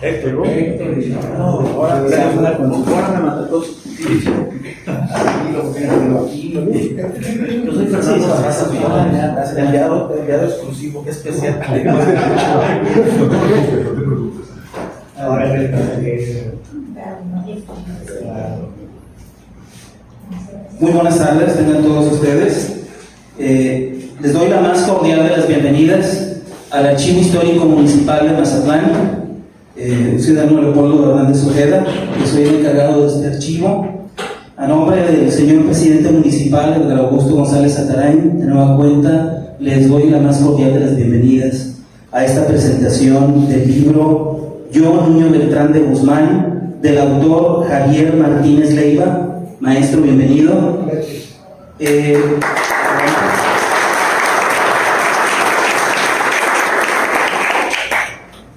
Héctor, no, ahora tenemos una consultora, me mató todos. Yo soy Francisco Barraza, enviado exclusivo, que especial. Muy buenas tardes, tengan todos ustedes. Les doy la más cordial de las bienvenidas al Archivo Histórico Municipal de Mazatlán. Ciudadano Leopoldo Hernández Ojeda, que soy el encargado de este archivo. A nombre del señor presidente municipal, Edgar Augusto González Atarain, de nueva cuenta, les doy la más cordial de las bienvenidas a esta presentación del libro Yo, Nuño Beltrán de Guzmán, del autor Javier Martínez Leiva. Maestro, bienvenido.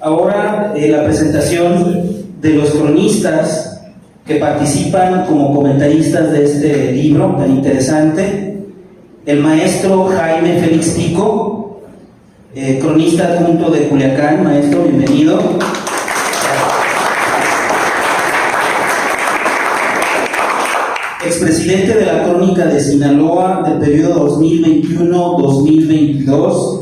Ahora la presentación de los cronistas que participan como comentaristas de este libro tan interesante. El maestro Jaime Félix Pico, cronista adjunto de Culiacán. Maestro, bienvenido. Expresidente de la Crónica de Sinaloa del periodo 2021-2022.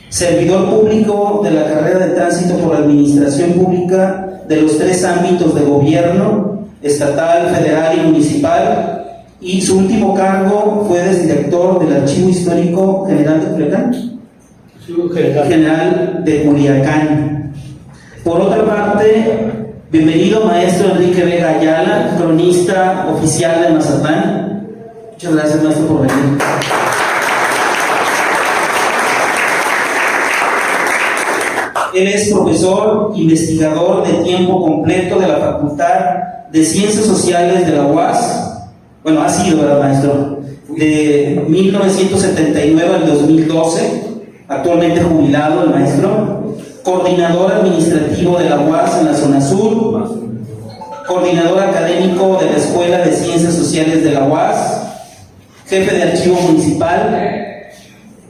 Servidor público de la carrera de Tránsito por Administración Pública de los 3 ámbitos de gobierno, estatal, federal y municipal, y su último cargo fue de director del Archivo Histórico General de Culiacán. General de Culiacán. Por otra parte, bienvenido maestro Enrique Vega Ayala, cronista oficial de Mazatlán. Muchas gracias, maestro, por venir. Él es profesor investigador de tiempo completo de la Facultad de Ciencias Sociales de la UAS. Bueno, ha sido, ¿verdad, maestro? De 1979 al 2012, actualmente jubilado el maestro. Coordinador administrativo de la UAS en la zona sur. Coordinador académico de la Escuela de Ciencias Sociales de la UAS. Jefe de archivo municipal.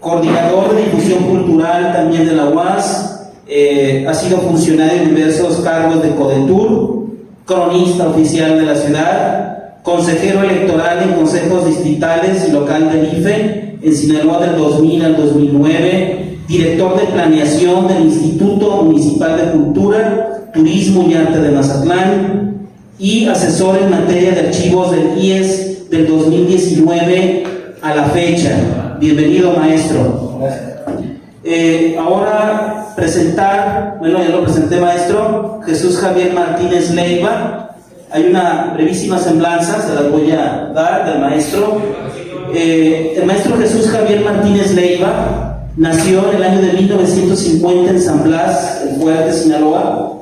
Coordinador de difusión cultural también de la UAS. Ha sido funcionario en diversos cargos de Codetur, cronista oficial de la ciudad, consejero electoral en consejos distritales y local del IFE en Sinaloa del 2000 al 2009, director de planeación del Instituto Municipal de Cultura, Turismo y Arte de Mazatlán y asesor en materia de archivos del IES del 2019 a la fecha. Bienvenido, maestro. Ahora presentar, bueno, ya lo presenté, maestro, Jesús Javier Martínez Leiva. Hay una brevísima semblanza, se las voy a dar del maestro. El maestro Jesús Javier Martínez Leiva nació en el año de 1950 en San Blas, El Fuerte, Sinaloa,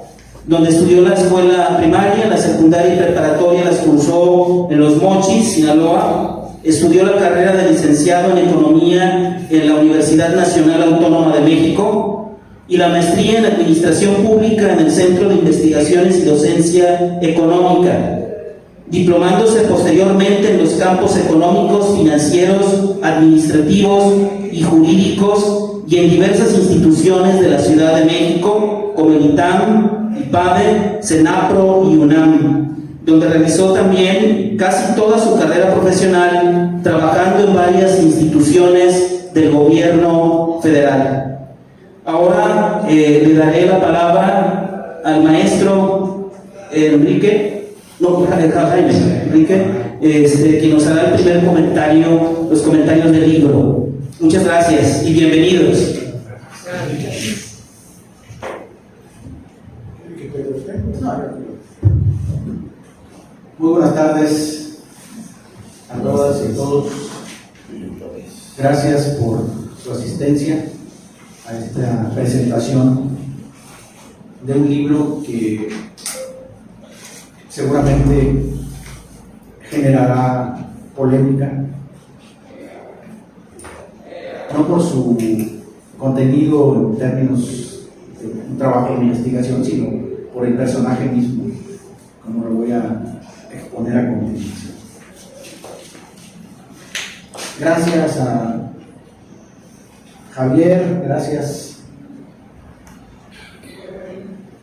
donde estudió la escuela primaria, la secundaria y preparatoria las cursó en Los Mochis, Sinaloa. Estudió la carrera de licenciado en Economía en la Universidad Nacional Autónoma de México y la maestría en Administración Pública en el Centro de Investigaciones y Docencia Económica, diplomándose posteriormente en los campos económicos, financieros, administrativos y jurídicos y en diversas instituciones de la Ciudad de México, como el ITAM, IPADE, CENAPRO y UNAM, donde realizó también casi toda su carrera profesional trabajando en varias instituciones del gobierno federal. Ahora le daré la palabra al maestro Enrique, quien nos hará el primer comentario, los comentarios del libro. Muchas gracias y bienvenidos. Muy buenas tardes a todas y todos. Gracias por su asistencia a esta presentación de un libro que seguramente generará polémica, no por su contenido en términos de un trabajo de investigación, sino por el personaje mismo, como lo voy a exponer a continuación. Gracias a Javier, gracias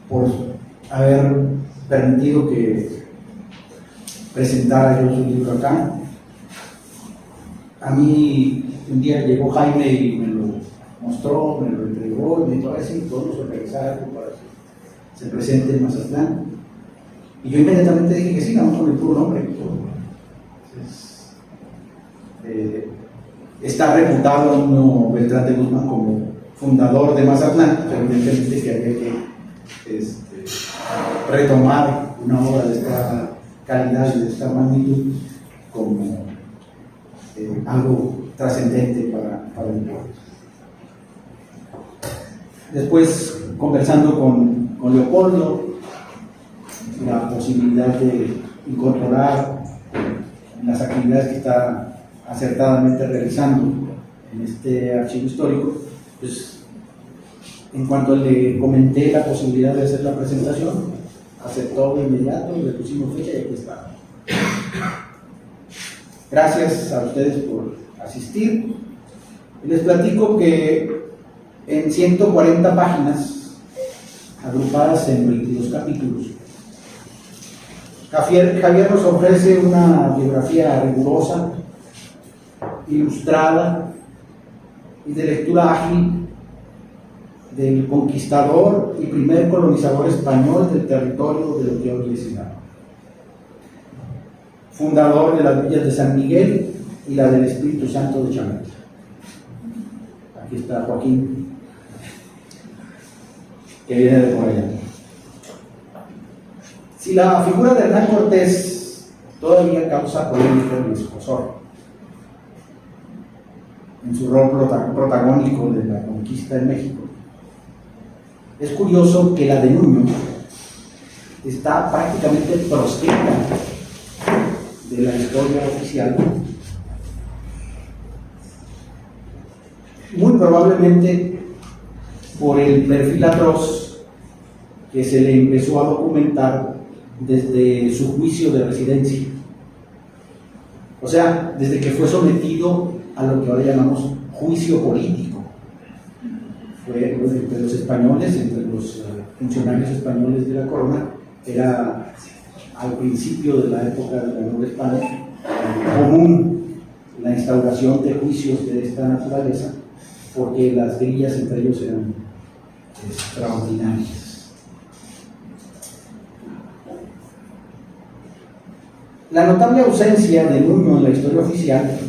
por haber permitido que presentara yo su libro acá. A mí un día llegó Jaime y me lo mostró, me lo entregó y me dijo: sí, podemos organizar algo para que se presente en Mazatlán. Y yo inmediatamente dije que sí, vamos con el puro nombre. Entonces, está reputado Nuño Beltrán de Guzmán como fundador de Mazatlán, pero evidentemente que había que retomar una obra de esta calidad y de esta magnitud como algo trascendente para el pueblo. Después, conversando con Leopoldo, la posibilidad de incorporar las actividades que está acertadamente realizando en este archivo histórico, pues en cuanto le comenté la posibilidad de hacer la presentación, aceptó de inmediato, le pusimos fecha y aquí está. Gracias a ustedes por asistir. Les platico que en 140 páginas, agrupadas en 22 capítulos, Javier nos ofrece una biografía rigurosa, ilustrada y de lectura ágil del conquistador y primer colonizador español del territorio de lo que hoy es Sinaloa, fundador de las villas de San Miguel y la del Espíritu Santo de Chametla. Aquí está Joaquín, que viene de por allá. Si la figura de Hernán Cortés todavía causa polémica en el escosor, en su rol protagónico de la conquista en México, es curioso que la de Nuño está prácticamente proscrita de la historia oficial, muy probablemente por el perfil atroz que se le empezó a documentar desde su juicio de residencia, o sea, desde que fue sometido a lo que ahora llamamos juicio político. Fue entre los españoles, entre los funcionarios españoles de la corona, era al principio de la época de la Nueva España común la instauración de juicios de esta naturaleza, porque las grillas entre ellos eran extraordinarias. La notable ausencia de Nuño en la historia oficial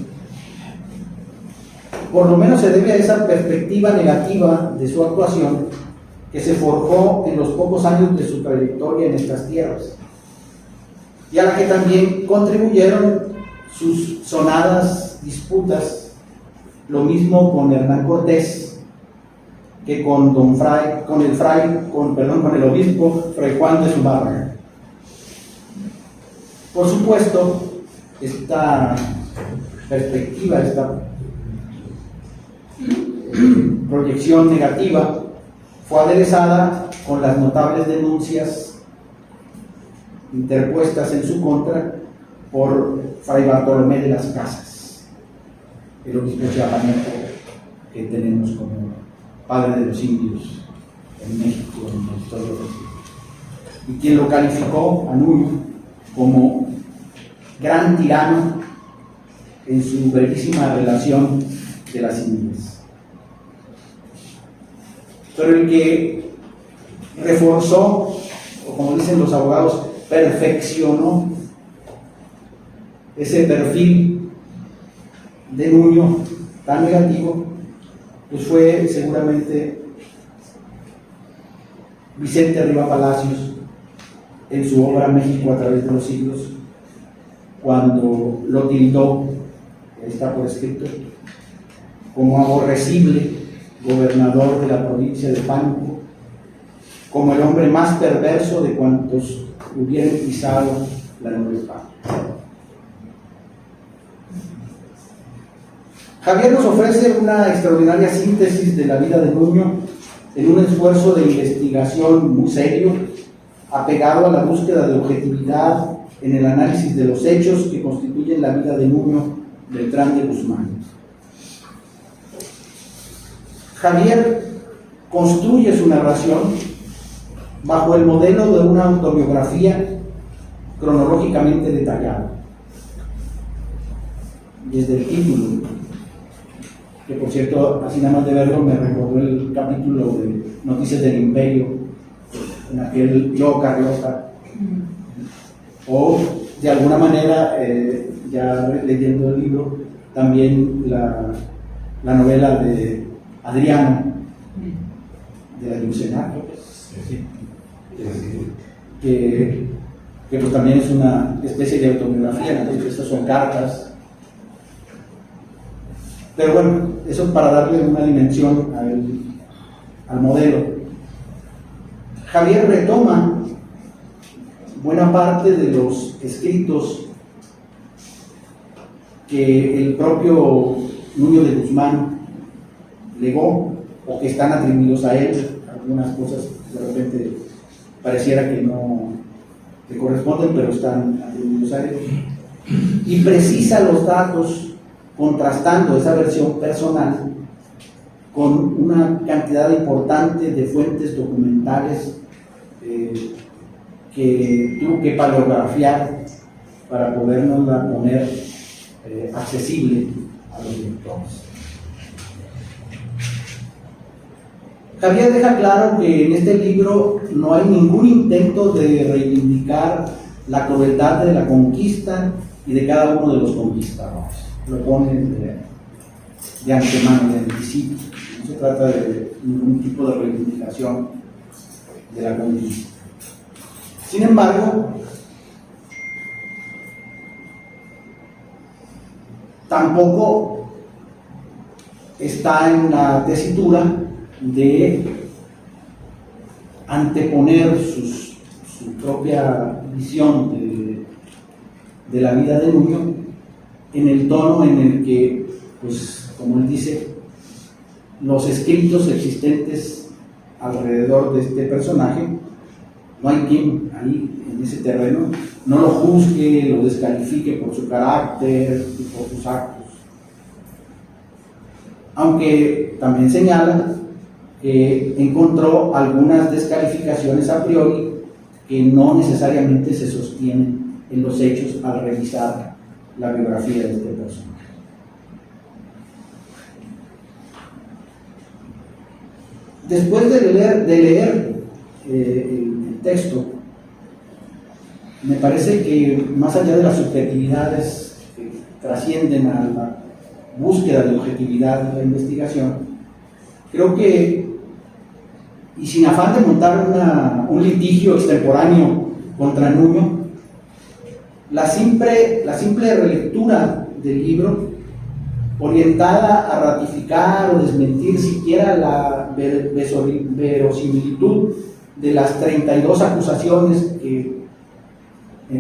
por lo menos se debe a esa perspectiva negativa de su actuación que se forjó en los pocos años de su trayectoria en estas tierras, y a la que también contribuyeron sus sonadas disputas, lo mismo con Hernán Cortés que con el obispo Fray Juan de Zumárraga. Por supuesto, esta perspectiva, esta proyección negativa fue aderezada con las notables denuncias interpuestas en su contra por Fray Bartolomé de las Casas, el obispo chiapaneco que tenemos como padre de los indios en México en la historia reciente, y quien lo calificó a Nuño como gran tirano en su brevísima relación de las Indias. Pero el que reforzó, o como dicen los abogados, perfeccionó ese perfil de Nuño tan negativo, pues fue seguramente Vicente Riva Palacios en su obra México a través de los siglos, cuando lo tildó, está por escrito, como aborrecible gobernador de la provincia de Pánuco, como el hombre más perverso de cuantos hubieran pisado la Nueva España. Javier nos ofrece una extraordinaria síntesis de la vida de Nuño en un esfuerzo de investigación muy serio, apegado a la búsqueda de objetividad en el análisis de los hechos que constituyen la vida de Nuño Beltrán de Guzmán. Javier construye su narración bajo el modelo de una autobiografía cronológicamente detallada. Desde el título, que por cierto, así nada más de verlo, me recordó el capítulo de Noticias del Imperio, en aquel Yo Carlota, o de alguna manera, ya leyendo el libro, también la novela de Adriano, de la Lucena, que pues también es una especie de autobiografía, ¿no? Estas son cartas. Pero bueno, eso para darle una dimensión al modelo. Javier retoma buena parte de los escritos que el propio Nuño de Guzmán legó o que están atribuidos a él. Algunas cosas de repente pareciera que no le corresponden, pero están atribuidos a él. Y precisa los datos contrastando esa versión personal con una cantidad importante de fuentes documentales que tuvo que paleografiar para podernosla poner accesible a los lectores. Javier deja claro que en este libro no hay ningún intento de reivindicar la crueldad de la conquista y de cada uno de los conquistadores. Lo pone de antemano, de anticipo. No se trata de ningún tipo de reivindicación de la conquista. Sin embargo, tampoco está en la tesitura de anteponer su propia visión de la vida de Nuño en el tono en el que, pues, como él dice, los escritos existentes alrededor de este personaje, no hay quien ahí en ese terreno no lo juzgue, lo descalifique por su carácter y por sus actos. Aunque también señala que encontró algunas descalificaciones a priori que no necesariamente se sostienen en los hechos al revisar la biografía de este personaje. Después de leer el texto, me parece que más allá de las subjetividades que trascienden a la búsqueda de objetividad de la investigación, creo que, y sin afán de montar un litigio extemporáneo contra Nuño, la simple relectura del libro, orientada a ratificar o desmentir siquiera la verosimilitud de las 32 acusaciones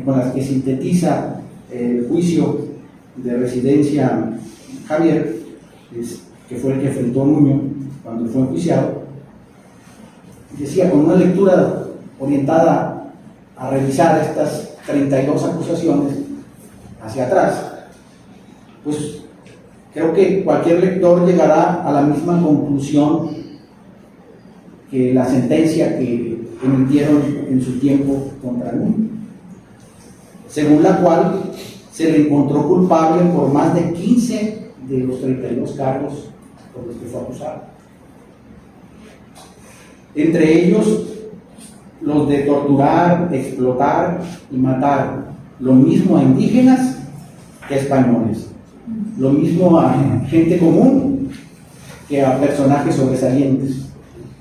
con las que sintetiza el juicio de residencia Javier, que fue el que enfrentó Nuño cuando fue enjuiciado, decía, con una lectura orientada a revisar estas 32 acusaciones hacia atrás, pues creo que cualquier lector llegará a la misma conclusión que la sentencia que emitieron en su tiempo contra Nuño, según la cual se le encontró culpable por más de 15 de los 32 cargos por los que fue acusado. Entre ellos, los de torturar, explotar y matar, lo mismo a indígenas que a españoles, lo mismo a gente común que a personajes sobresalientes.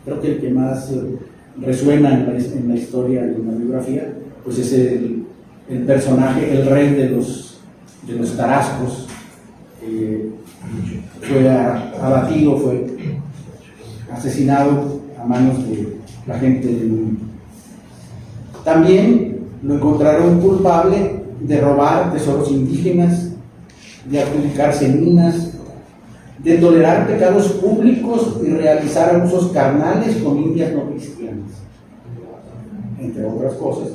Creo que el que más resuena en la historia y en la biografía, pues es el personaje, el rey de los tarascos, fue abatido, fue asesinado a manos de la gente del mundo. También lo encontraron culpable de robar tesoros indígenas, de adjudicarse minas, de tolerar pecados públicos y realizar abusos carnales con indias no cristianas, entre otras cosas.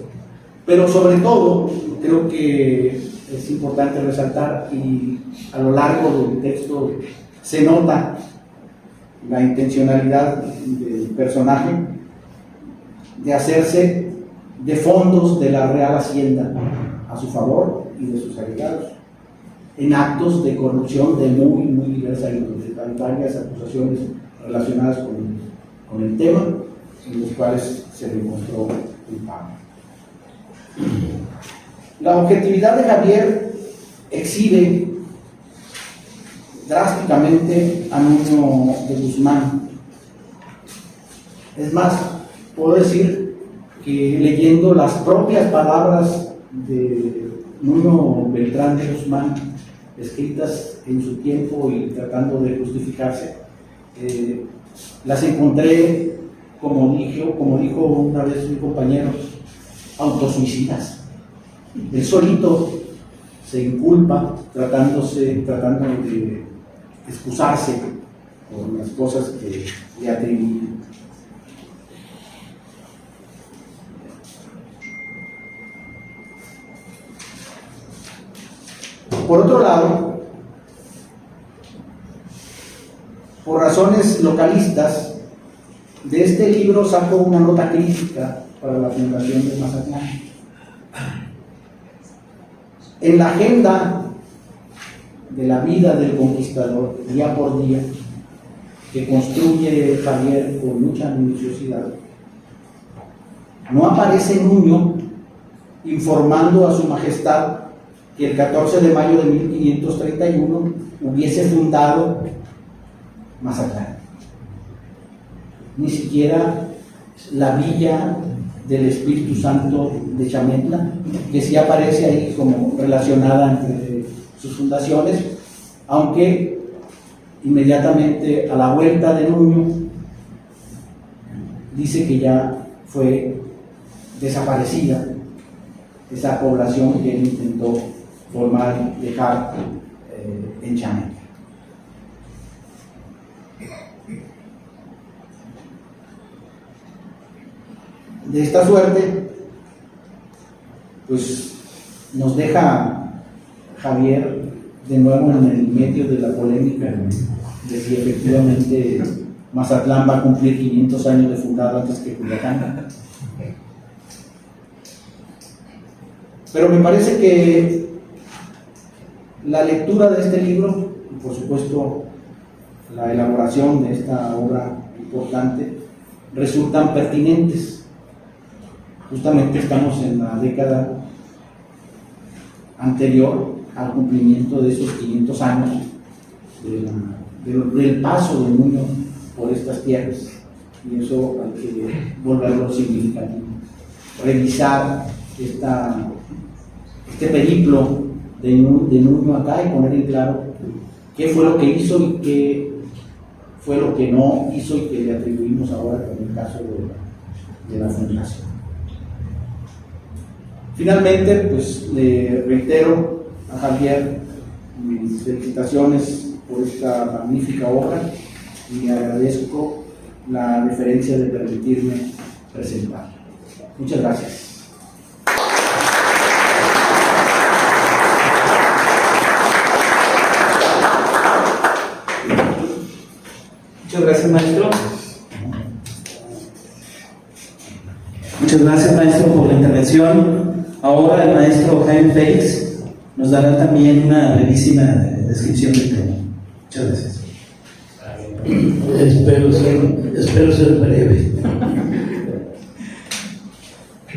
Pero sobre todo, creo que es importante resaltar, y a lo largo del texto se nota la intencionalidad del personaje, de hacerse de fondos de la Real Hacienda a su favor y de sus allegados, en actos de corrupción de muy diversa índole. Hay varias acusaciones relacionadas con el tema, en los cuales se demostró culpable. La objetividad de Javier exhibe drásticamente a Nuño de Guzmán. Es más, puedo decir que leyendo las propias palabras de Nuño Beltrán de Guzmán, escritas en su tiempo y tratando de justificarse, las encontré, como dijo una vez un compañero, autosuicidas. Él solito se inculpa tratando de excusarse por las cosas que le atribuyen. Por otro lado, por razones localistas, de este libro saco una nota crítica para la Fundación de Mazatlán. En la agenda de la vida del conquistador, día por día, que construye Javier con mucha minuciosidad, no aparece Nuño informando a su majestad que el 14 de mayo de 1531 hubiese fundado Mazatlán. Ni siquiera la villa del Espíritu Santo de Chametla, que sí aparece ahí como relacionada entre sus fundaciones, aunque inmediatamente a la vuelta de Nuño dice que ya fue desaparecida esa población que él intentó formar y dejar en Chametla. De esta suerte, pues nos deja Javier de nuevo en el medio de la polémica de si efectivamente Mazatlán va a cumplir 500 años de fundado antes que Culiacán. Pero me parece que la lectura de este libro, y por supuesto la elaboración de esta obra importante, resultan pertinentes. Justamente estamos en la década anterior al cumplimiento de esos 500 años del paso de Nuño por estas tierras, y eso hay que volverlo significativo, revisar este periplo de Nuño acá y poner en claro qué fue lo que hizo y qué fue lo que no hizo y que le atribuimos ahora con el caso de la fundación. Finalmente, pues le reitero a Javier mis felicitaciones por esta magnífica obra y agradezco la deferencia de permitirme presentarla. Muchas gracias. Muchas gracias, maestro. Muchas gracias, maestro, por la intervención. Ahora el maestro Jaime Félix nos dará también una brevísima descripción del tema. Muchas gracias. Espero ser breve.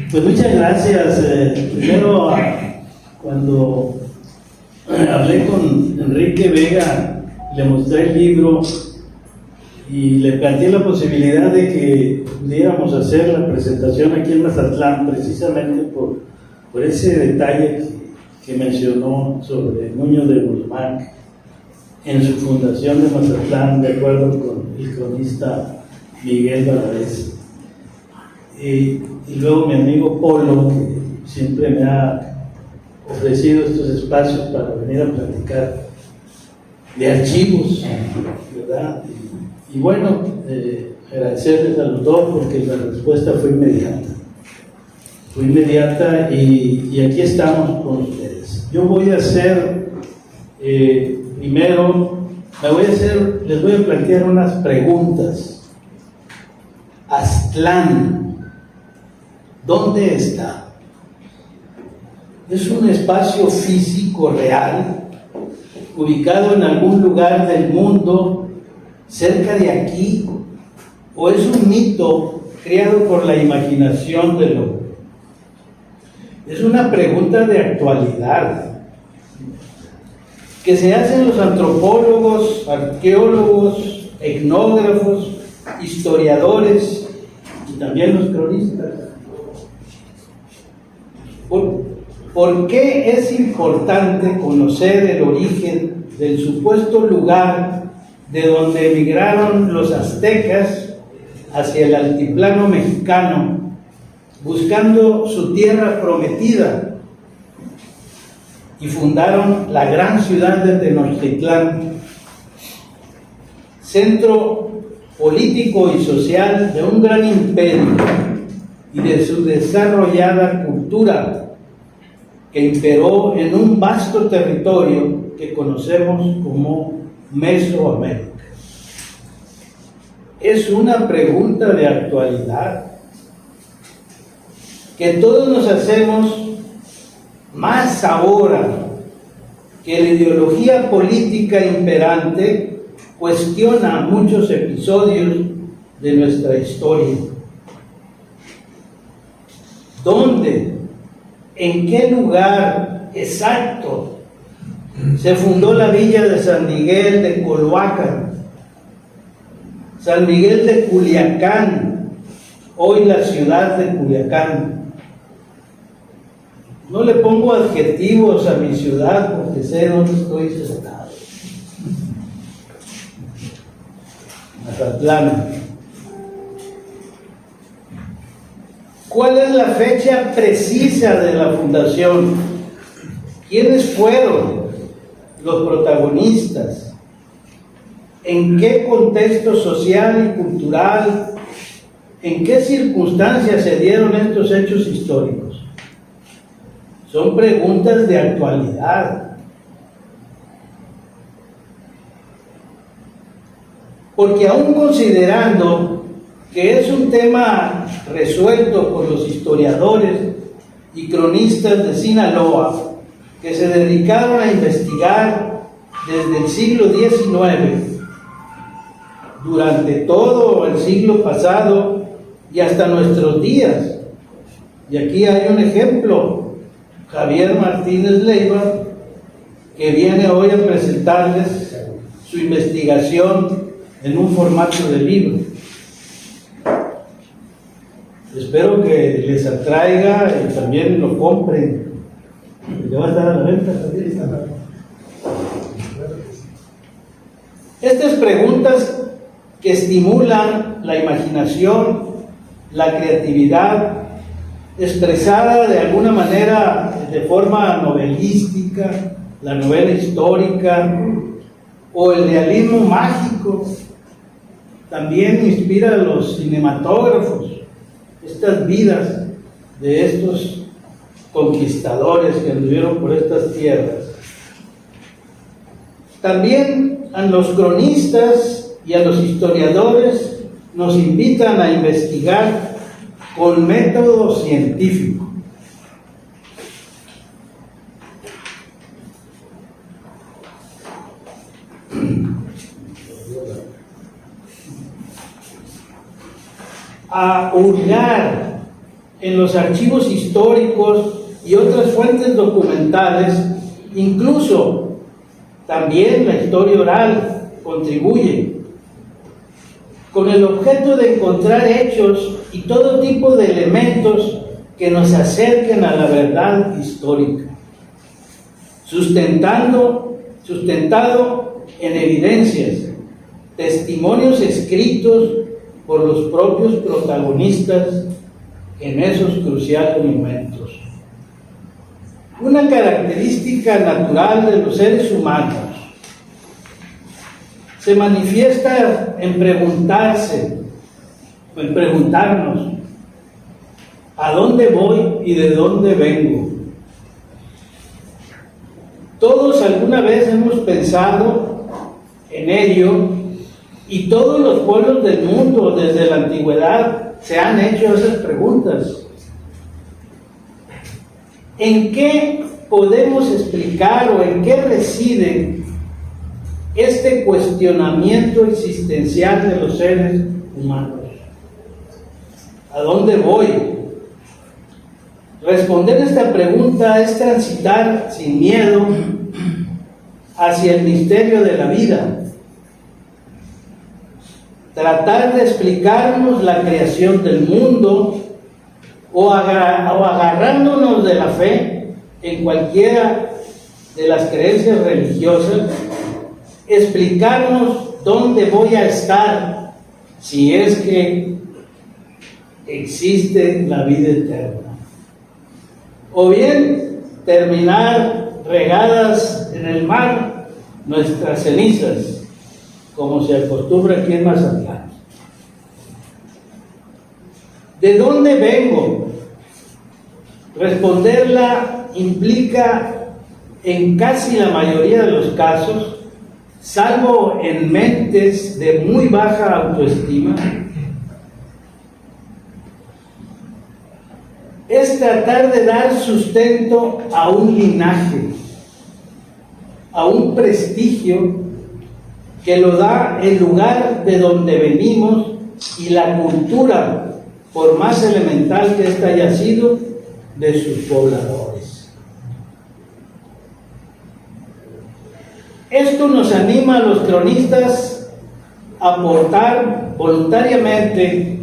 Pues muchas gracias. Primero, cuando hablé con Enrique Vega, le mostré el libro y le planteé la posibilidad de que pudiéramos hacer la presentación aquí en Mazatlán, precisamente por ese detalle que mencionó sobre Nuño de Guzmán en su fundación de Mazatlán, de acuerdo con el cronista Miguel Valadez. Y luego mi amigo Polo, que siempre me ha ofrecido estos espacios para venir a platicar de archivos, ¿verdad? Y bueno, agradecerles a los dos porque la respuesta fue inmediata. Y aquí estamos con ustedes. Yo voy a hacer, primero, les voy a plantear unas preguntas. Aztlán, ¿Dónde está? ¿Es un espacio físico real, ubicado en algún lugar del mundo, cerca de aquí? ¿O es un mito creado por la imaginación del hombre? Es una pregunta de actualidad que se hacen los antropólogos, arqueólogos, etnógrafos, historiadores y también los cronistas. ¿Por qué es importante conocer el origen del supuesto lugar de donde emigraron los aztecas hacia el altiplano mexicano, buscando su tierra prometida, y fundaron la gran ciudad de Tenochtitlán, centro político y social de un gran imperio y de su desarrollada cultura que imperó en un vasto territorio que conocemos como Mesoamérica? Es una pregunta de actualidad que todos nos hacemos, más ahora que la ideología política imperante cuestiona muchos episodios de nuestra historia. ¿Dónde? ¿En qué lugar exacto se fundó la villa de San Miguel de Colhuacan, San Miguel de Culiacán, hoy la ciudad de Culiacán? No le pongo adjetivos a mi ciudad porque sé dónde estoy sentado. Mazatlán. ¿Cuál es la fecha precisa de la fundación? ¿Quiénes fueron los protagonistas? ¿En qué contexto social y cultural? ¿En qué circunstancias se dieron estos hechos históricos? Son preguntas de actualidad. Porque aún considerando que es un tema resuelto por los historiadores y cronistas de Sinaloa, que se dedicaron a investigar desde el siglo XIX, durante todo el siglo pasado y hasta nuestros días. Y aquí hay un ejemplo, Javier Martínez Leiva, que viene hoy a presentarles su investigación en un formato de libro. Espero que les atraiga y también lo compren. ¿Ya va a estar a la venta? Estas preguntas que estimulan la imaginación, la creatividad, expresada de alguna manera de forma novelística, la novela histórica o el realismo mágico, también inspira a los cinematógrafos, estas vidas de estos conquistadores que anduvieron por estas tierras. También a los cronistas y a los historiadores nos invitan a investigar con método científico. A hurgar en los archivos históricos y otras fuentes documentales, incluso también la historia oral contribuye, con el objeto de encontrar hechos y todo tipo de elementos que nos acerquen a la verdad histórica, sustentado en evidencias, testimonios escritos por los propios protagonistas en esos cruciales momentos. Una característica natural de los seres humanos se manifiesta en preguntarnos ¿a dónde voy y de dónde vengo? Todos alguna vez hemos pensado en ello y todos los pueblos del mundo desde la antigüedad se han hecho esas preguntas. ¿En qué podemos explicar o en qué reside este cuestionamiento existencial de los seres humanos? ¿A dónde voy? Responder esta pregunta es transitar sin miedo hacia el misterio de la vida. Tratar de explicarnos la creación del mundo o agarrándonos de la fe en cualquiera de las creencias religiosas, explicarnos dónde voy a estar si es que existe la vida eterna. O bien terminar regadas en el mar nuestras cenizas, como se acostumbra aquí en Mazatlán. ¿De dónde vengo? Responderla implica, en casi la mayoría de los casos, salvo en mentes de muy baja autoestima, es tratar de dar sustento a un linaje, a un prestigio que lo da el lugar de donde venimos y la cultura, por más elemental que ésta haya sido, de sus pobladores. Esto nos anima a los cronistas a aportar voluntariamente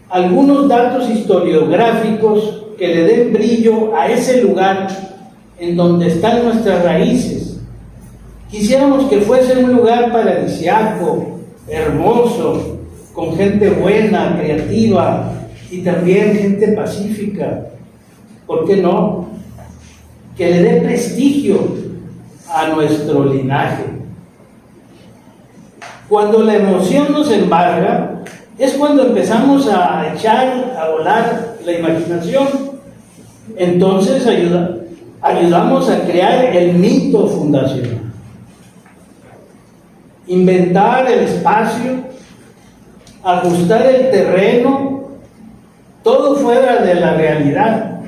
algunos datos historiográficos que le den brillo a ese lugar en donde están nuestras raíces. Quisiéramos que fuese un lugar paradisíaco, hermoso, con gente buena, creativa y también gente pacífica. ¿Por qué no? Que le dé prestigio a nuestro linaje. Cuando la emoción nos embarga, es cuando empezamos a echar a volar la imaginación. Entonces ayudamos a crear el mito fundacional. Inventar el espacio, ajustar el terreno, todo fuera de la realidad,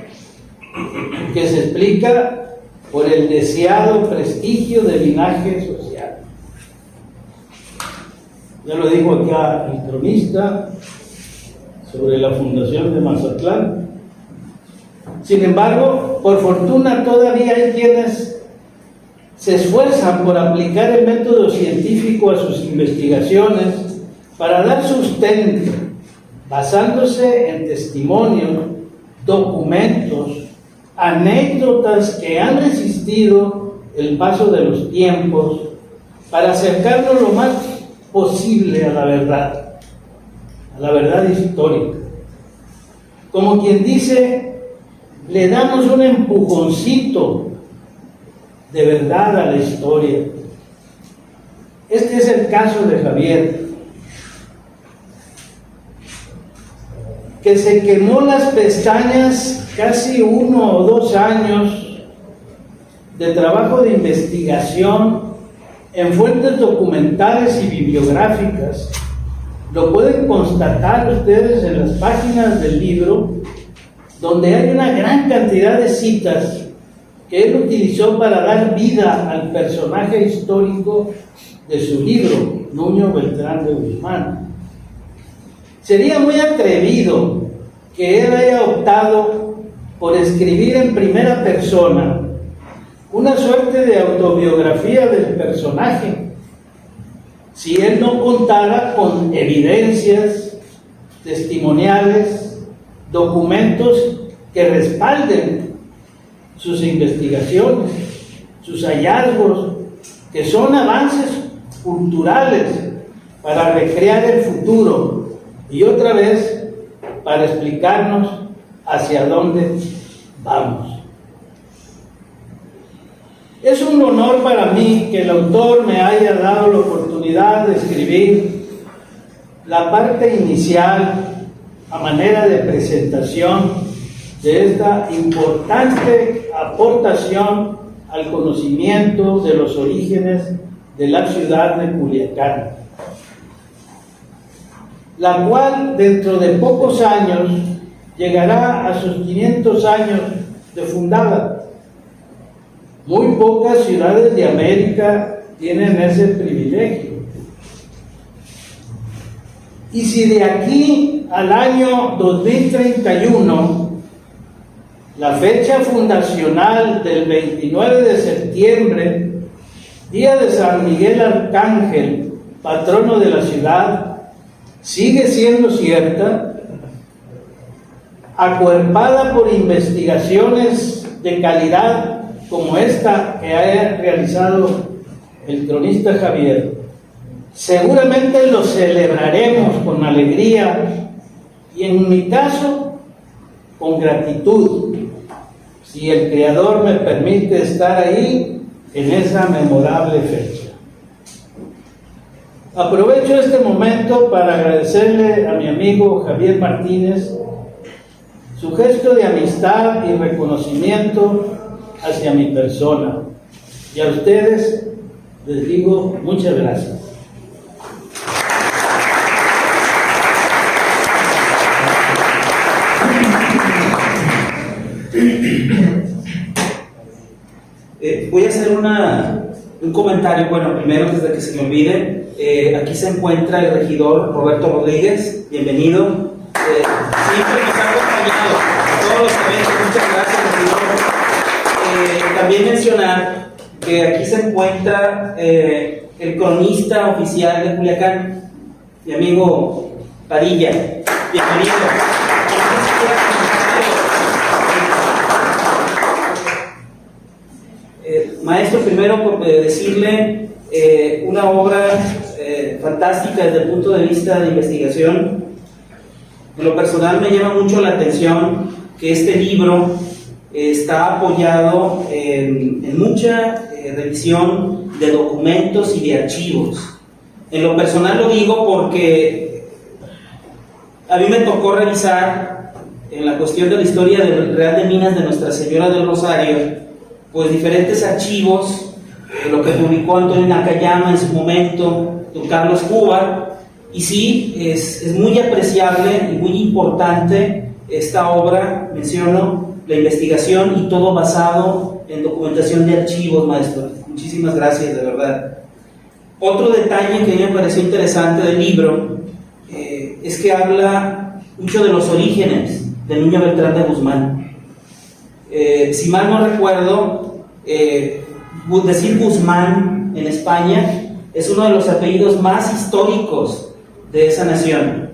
que se explica por el deseado prestigio del linaje social. Ya lo dijo acá el cronista sobre la fundación de Mazatlán. Sin embargo, por fortuna todavía hay quienes se esfuerzan por aplicar el método científico a sus investigaciones para dar sustento, basándose en testimonios, documentos, anécdotas que han resistido el paso de los tiempos, para acercarnos lo más posible a la verdad histórica. Como quien dice, le damos un empujoncito de verdad a la historia. Este es el caso de Javier, que se quemó las pestañas casi 1 o 2 años de trabajo de investigación en fuentes documentales y bibliográficas. Lo pueden constatar ustedes en las páginas del libro, donde hay una gran cantidad de citas que él utilizó para dar vida al personaje histórico de su libro, Nuño Beltrán de Guzmán. Sería muy atrevido que él haya optado por escribir en primera persona una suerte de autobiografía del personaje, si él no contara con evidencias testimoniales, documentos que respalden sus investigaciones, sus hallazgos, que son avances culturales para recrear el futuro y otra vez para explicarnos hacia dónde vamos. Es un honor para mí que el autor me haya dado la oportunidad de escribir la parte inicial a manera de presentación de esta importante aportación al conocimiento de los orígenes de la ciudad de Culiacán, la cual dentro de pocos años llegará a sus 500 años fundada. Muy pocas ciudades de América tienen ese privilegio. Y si de aquí al año 2031, la fecha fundacional del 29 de septiembre, día de San Miguel Arcángel, patrono de la ciudad, sigue siendo cierta, acuerpada por investigaciones de calidad como esta que ha realizado el cronista Javier, seguramente lo celebraremos con alegría y, en mi caso, con gratitud, si el Creador me permite estar ahí en esa memorable fecha. Aprovecho este momento para agradecerle a mi amigo Javier Martínez su gesto de amistad y reconocimiento hacia mi persona. Y a ustedes les digo muchas gracias. Voy a hacer un comentario. Bueno, primero, antes de que se me olvide, aquí se encuentra el regidor Roberto Rodríguez. Bienvenido. Siempre nos ha acompañado a todos los eventos. Muchas gracias, regidor. También mencionar que aquí se encuentra el cronista oficial de Culiacán, mi amigo Padilla. Bienvenido. Maestro, primero por decirle una obra fantástica desde el punto de vista de investigación. En lo personal me llama mucho la atención que este libro está apoyado en mucha revisión de documentos y de archivos. En lo personal lo digo porque a mí me tocó revisar en la cuestión de la historia del Real de Minas de Nuestra Señora del Rosario, pues diferentes archivos, lo que publicó Antonio Nakayama en su momento, don Carlos Cuba, y sí, es muy apreciable y muy importante esta obra, menciono, la investigación y todo basado en documentación de archivos, maestro. Muchísimas gracias, de verdad. Otro detalle que a mí me pareció interesante del libro es que habla mucho de los orígenes de Nuño Beltrán de Guzmán. Si mal no recuerdo, decir Guzmán en España es uno de los apellidos más históricos de esa nación.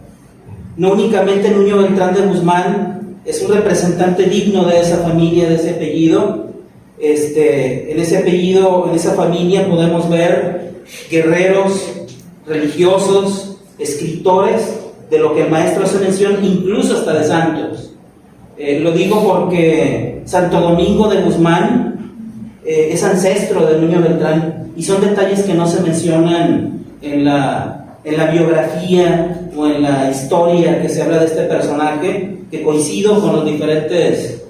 No únicamente Nuño Beltrán de Guzmán es un representante digno de esa familia, de ese apellido. En ese apellido, en esa familia podemos ver guerreros, religiosos, escritores, de lo que el maestro hace mención, incluso hasta de santos. Lo digo porque Santo Domingo de Guzmán es ancestro de Nuño Beltrán, y son detalles que no se mencionan en la biografía o en la historia que se habla de este personaje, que coincido con los diferentes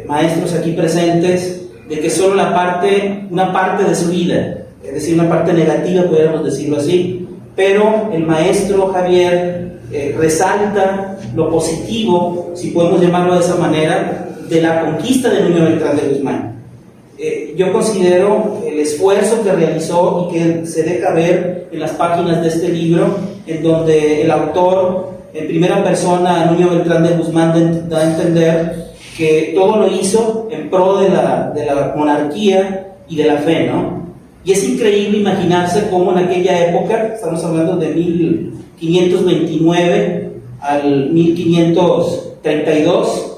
maestros aquí presentes, de que solo una parte de su vida, es decir, una parte negativa, pudiéramos decirlo así, pero el maestro Javier resalta lo positivo, si podemos llamarlo de esa manera, de la conquista de Nuño Beltrán de Guzmán. Yo considero el esfuerzo que realizó y que se deja ver en las páginas de este libro, en donde el autor, en primera persona, Nuño Beltrán de Guzmán, da a entender que todo lo hizo en pro de la monarquía y de la fe, ¿no? Y es increíble imaginarse cómo en aquella época, estamos hablando de 1529 al 1532,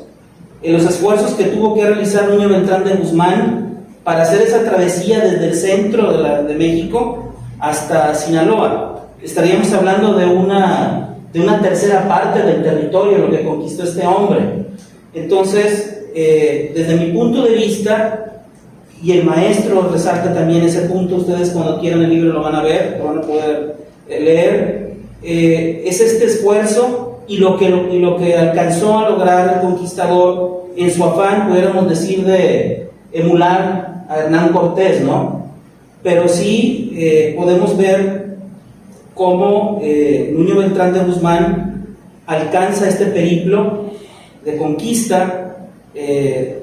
los esfuerzos que tuvo que realizar Nuño Beltrán de Guzmán para hacer esa travesía desde el centro de México hasta Sinaloa. Estaríamos hablando de una tercera parte del territorio, lo que conquistó este hombre. Entonces, desde mi punto de vista, y el maestro resalta también ese punto, ustedes cuando quieran el libro lo van a ver, lo van a poder leer, es este esfuerzo y lo que alcanzó a lograr el conquistador en su afán, pudiéramos decir, de emular a Hernán Cortés, ¿no? Pero sí podemos ver cómo Nuño Beltrán de Guzmán alcanza este periplo de conquista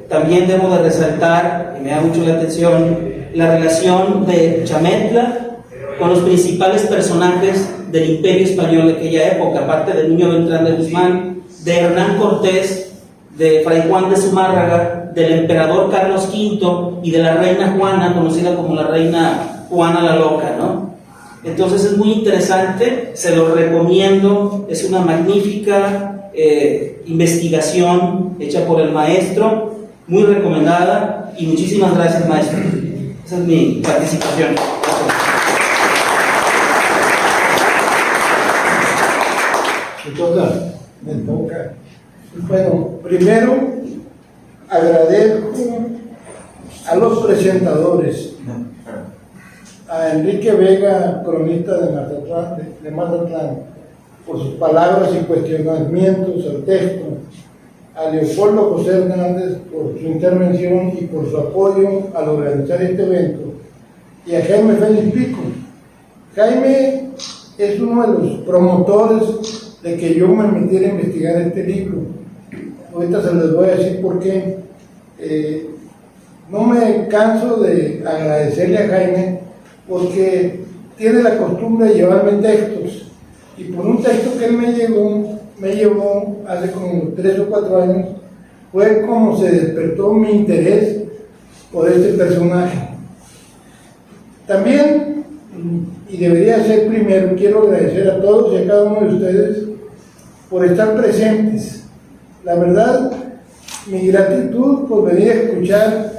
También debo de resaltar, y me da mucho la atención, la relación de Chametla con los principales personajes del Imperio Español de aquella época, aparte de Nuño Beltrán de Guzmán, de Hernán Cortés, de Fray Juan de Zumárraga, del emperador Carlos V y de la reina Juana, conocida como la reina Juana la Loca, ¿no? Entonces es muy interesante, se lo recomiendo, es una magnífica investigación hecha por el maestro, muy recomendada, y muchísimas gracias, maestro. Esa es mi participación. Me toca. Bueno, primero agradezco a los presentadores, a Enrique Vega, cronista de Mazatlán, por sus palabras y cuestionamientos al texto, a Leopoldo José Hernández por su intervención y por su apoyo al organizar este evento, y a Jaime Félix Pico. Jaime es uno de los promotores de que yo me metiera a investigar este libro. Ahorita se les voy a decir por qué. No me canso de agradecerle a Jaime porque tiene la costumbre de llevarme textos, y por un texto que él me llevó hace como 3 o 4 años, fue como se despertó mi interés por este personaje. También, y debería ser primero, quiero agradecer a todos y a cada uno de ustedes por estar presentes. La verdad, mi gratitud por venir a escuchar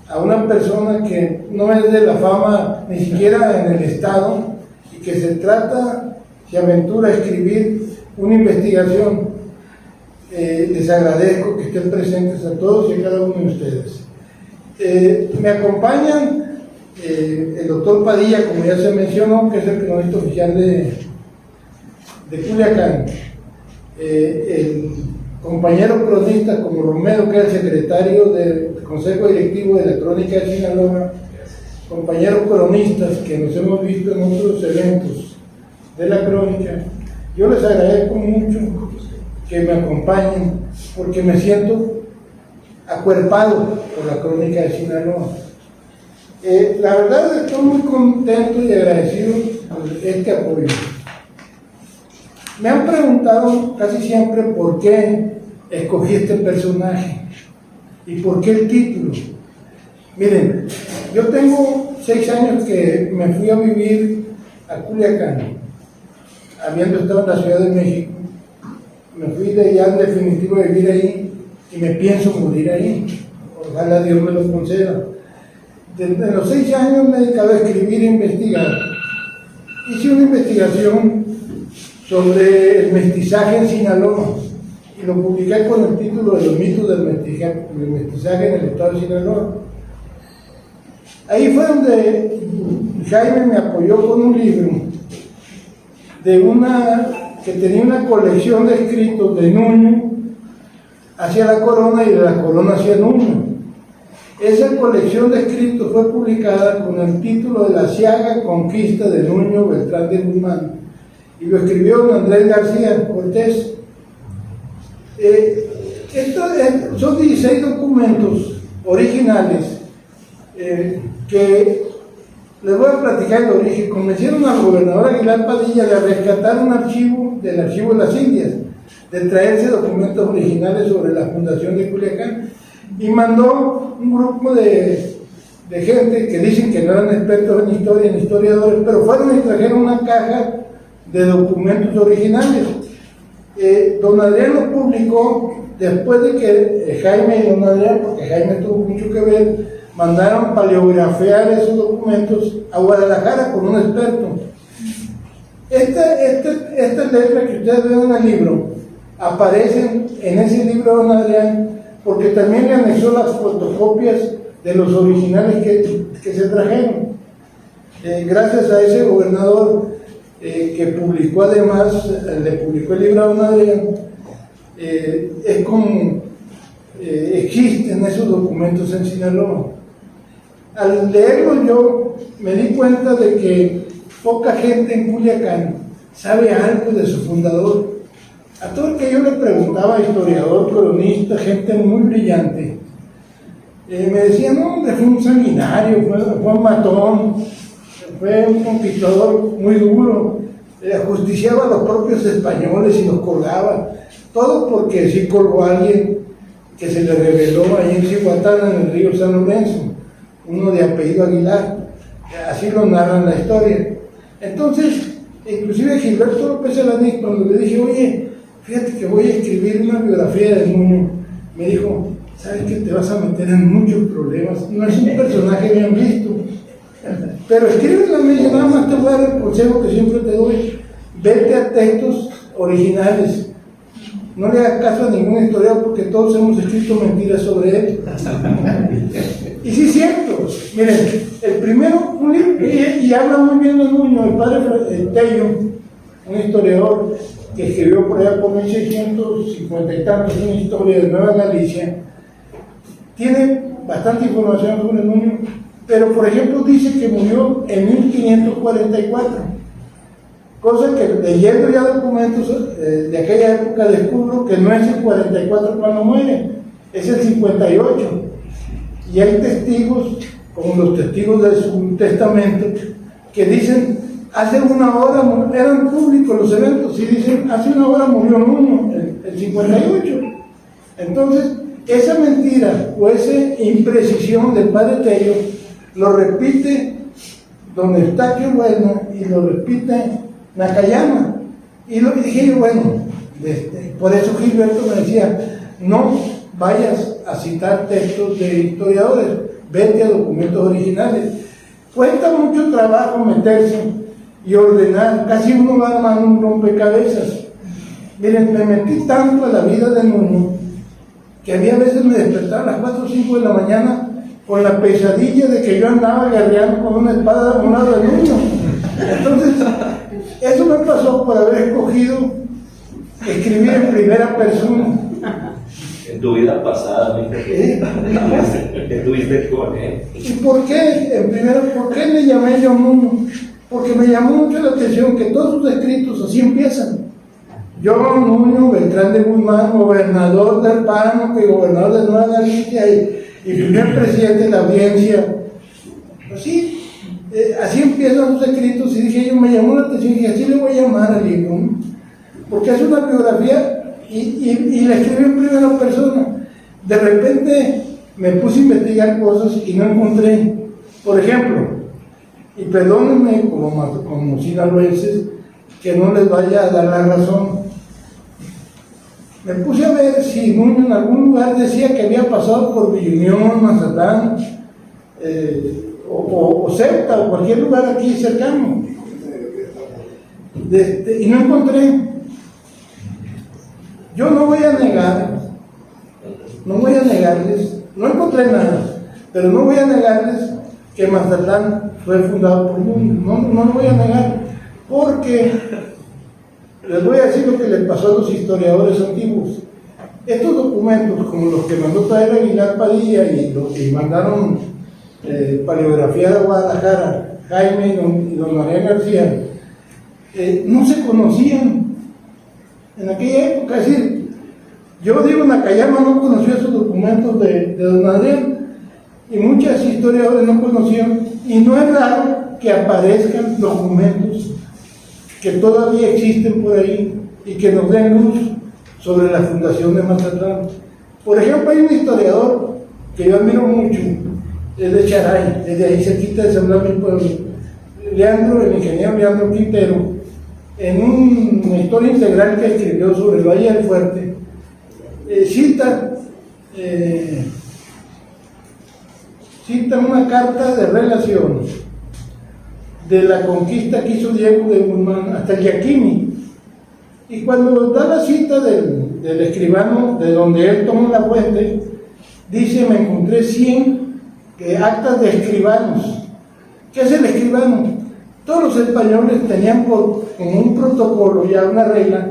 a una persona que no es de la fama ni siquiera en el estado, y que se aventura a escribir una investigación. Les agradezco que estén presentes a todos y a cada uno de ustedes. Me acompañan el doctor Padilla, como ya se mencionó, que es el cronista oficial de Culiacán, el compañero cronista como Romero, que es el secretario del Consejo Directivo de la Crónica de Sinaloa, compañeros cronistas que nos hemos visto en otros eventos de la crónica. Yo les agradezco mucho que me acompañen, porque me siento acuerpado por la Crónica de Sinaloa. La verdad, estoy muy contento y agradecido por este apoyo. Me han preguntado casi siempre por qué escogí este personaje y por qué el título. Miren, yo tengo 6 años que me fui a vivir a Culiacán, habiendo estado en la Ciudad de México. Me fui de allá en definitivo a vivir ahí, y me pienso morir ahí. Ojalá Dios me lo conceda. Desde los 6 años me he dedicado a escribir e investigar. Hice una investigación sobre el mestizaje en Sinaloa, y lo publiqué con el título de Los mitos del mestizaje en el estado de Sinaloa. Ahí fue donde Jaime me apoyó con un libro que tenía una colección de escritos de Nuño hacia la corona y de la corona hacia Nuño. Esa colección de escritos fue publicada con el título de La Ciaga Conquista de Nuño Beltrán de Guzmán, y lo escribió don Andrés García Cortés. Son 16 documentos originales que les voy a platicar el origen. Convencieron al gobernador Aguilar Padilla de rescatar un archivo del Archivo de las Indias, de traerse documentos originales sobre la fundación de Culiacán, y mandó un grupo de gente que dicen que no eran expertos en historia, ni historiadores, pero fueron y trajeron una caja de documentos originales. Don Adrián lo publicó después de que Jaime y don Adrián, porque Jaime tuvo mucho que ver, mandaron paleografiar esos documentos a Guadalajara con un experto. Estas letras que ustedes ven en el libro aparecen en ese libro de don Adrián, porque también le anexó las fotocopias de los originales que se trajeron. Gracias a ese gobernador que publicó, además, le publicó el libro a don Adrián, es como existen esos documentos en Sinaloa. Al leerlo yo me di cuenta de que poca gente en Culiacán sabe algo de su fundador. A todo el que yo le preguntaba, historiador, cronista, gente muy brillante, me decían, no, hombre, fue un sanguinario, fue un matón, fue un conquistador muy duro, ajusticiaba a los propios españoles y los colgaba, todo porque sí colgó a alguien que se le reveló ahí en Cihuatán, en el río San Lorenzo, uno de apellido Aguilar, así lo narran la historia. Entonces, inclusive Gilberto López Alanís, cuando le dije, oye, fíjate que voy a escribir una biografía de Nuño, me dijo, sabes que te vas a meter en muchos problemas, no es un personaje bien visto, pero escríbelo, nada más te voy a dar el consejo que siempre te doy, vete a textos originales, no le hagas caso a ningún historiador porque todos hemos escrito mentiras sobre él. Y sí es cierto, miren, el primero, un libro, y habla muy bien de Nuño, el padre Tello, un historiador que escribió por allá por 1650 y tantos una historia de Nueva Galicia, tiene bastante información sobre Nuño, pero por ejemplo dice que murió en 1544, cosa que leyendo ya documentos de aquella época descubro que no es el 44 cuando muere, es el 58, y hay testigos, como los testigos de su testamento, que dicen, hace una hora, eran públicos los eventos, y dicen, hace una hora murió Nuño, el 58. Entonces, esa mentira o esa imprecisión del padre Tello lo repite don Eustaquio Buelna y lo repite Nakayama. Y dije yo, bueno, por eso Gilberto me decía, no vayas a citar textos de historiadores, vete a documentos originales. Cuesta mucho trabajo meterse y ordenar, casi uno va armando un rompecabezas. Miren, me metí tanto a la vida de Nuño que había veces me despertaba a las 4 o 5 de la mañana con la pesadilla de que yo andaba guerreando con una espada a un lado del Nuño. Entonces, eso me pasó por haber escogido escribir en primera persona. En tu vida pasada, ¿no? ¿Qué tuviste con él? ¿Y por qué? ¿Por qué le llamé yo Nuño? Porque me llamó mucho la atención que todos sus escritos así empiezan. Yo, Nuño Beltrán de Guzmán, gobernador del Páramo, que gobernador de Nueva Galicia y primer presidente de la audiencia. Pues sí, así empiezan sus escritos y dije yo, me llamó la atención y dije, así le voy a llamar al libro, ¿no? Porque es una biografía y la escribí en primera persona. De repente me puse a investigar cosas y no encontré. Por ejemplo, y perdónenme como sinaloenses, que no les vaya a dar la razón. Me puse a ver si Nuño en algún lugar decía que había pasado por Villunión, Mazatlán, o Ceuta, o cualquier lugar aquí cercano. Y no encontré. Yo no voy a negarles, no encontré nada, pero no voy a negarles que Mazatlán fue fundado por Nuño, no lo voy a negar, porque les voy a decir lo que le pasó a los historiadores antiguos. Estos documentos, como los que mandó traer Aguilar Padilla y los que mandaron paleografía de Guadalajara, Jaime y don María García, no se conocían en aquella época. Es decir, yo digo, Nakayama no conoció esos documentos de don Adrián y muchos historiadores no conocían, y no es raro que aparezcan documentos que todavía existen por ahí y que nos den luz sobre la fundación de Mazatlán. Por ejemplo, hay un historiador que yo admiro mucho, es de Charay, desde ahí cerquita de San Blas, mi pueblo, el ingeniero Leandro Quintero, en una historia integral que escribió sobre el Valle del Fuerte, cita una carta de relación de la conquista que hizo Diego de Guzmán hasta el Yaquini, y cuando da la cita del escribano de donde él tomó la fuente, dice, me encontré 100 actas de escribanos. ¿Qué es el escribano? Todos los españoles tenían como un protocolo, ya una regla,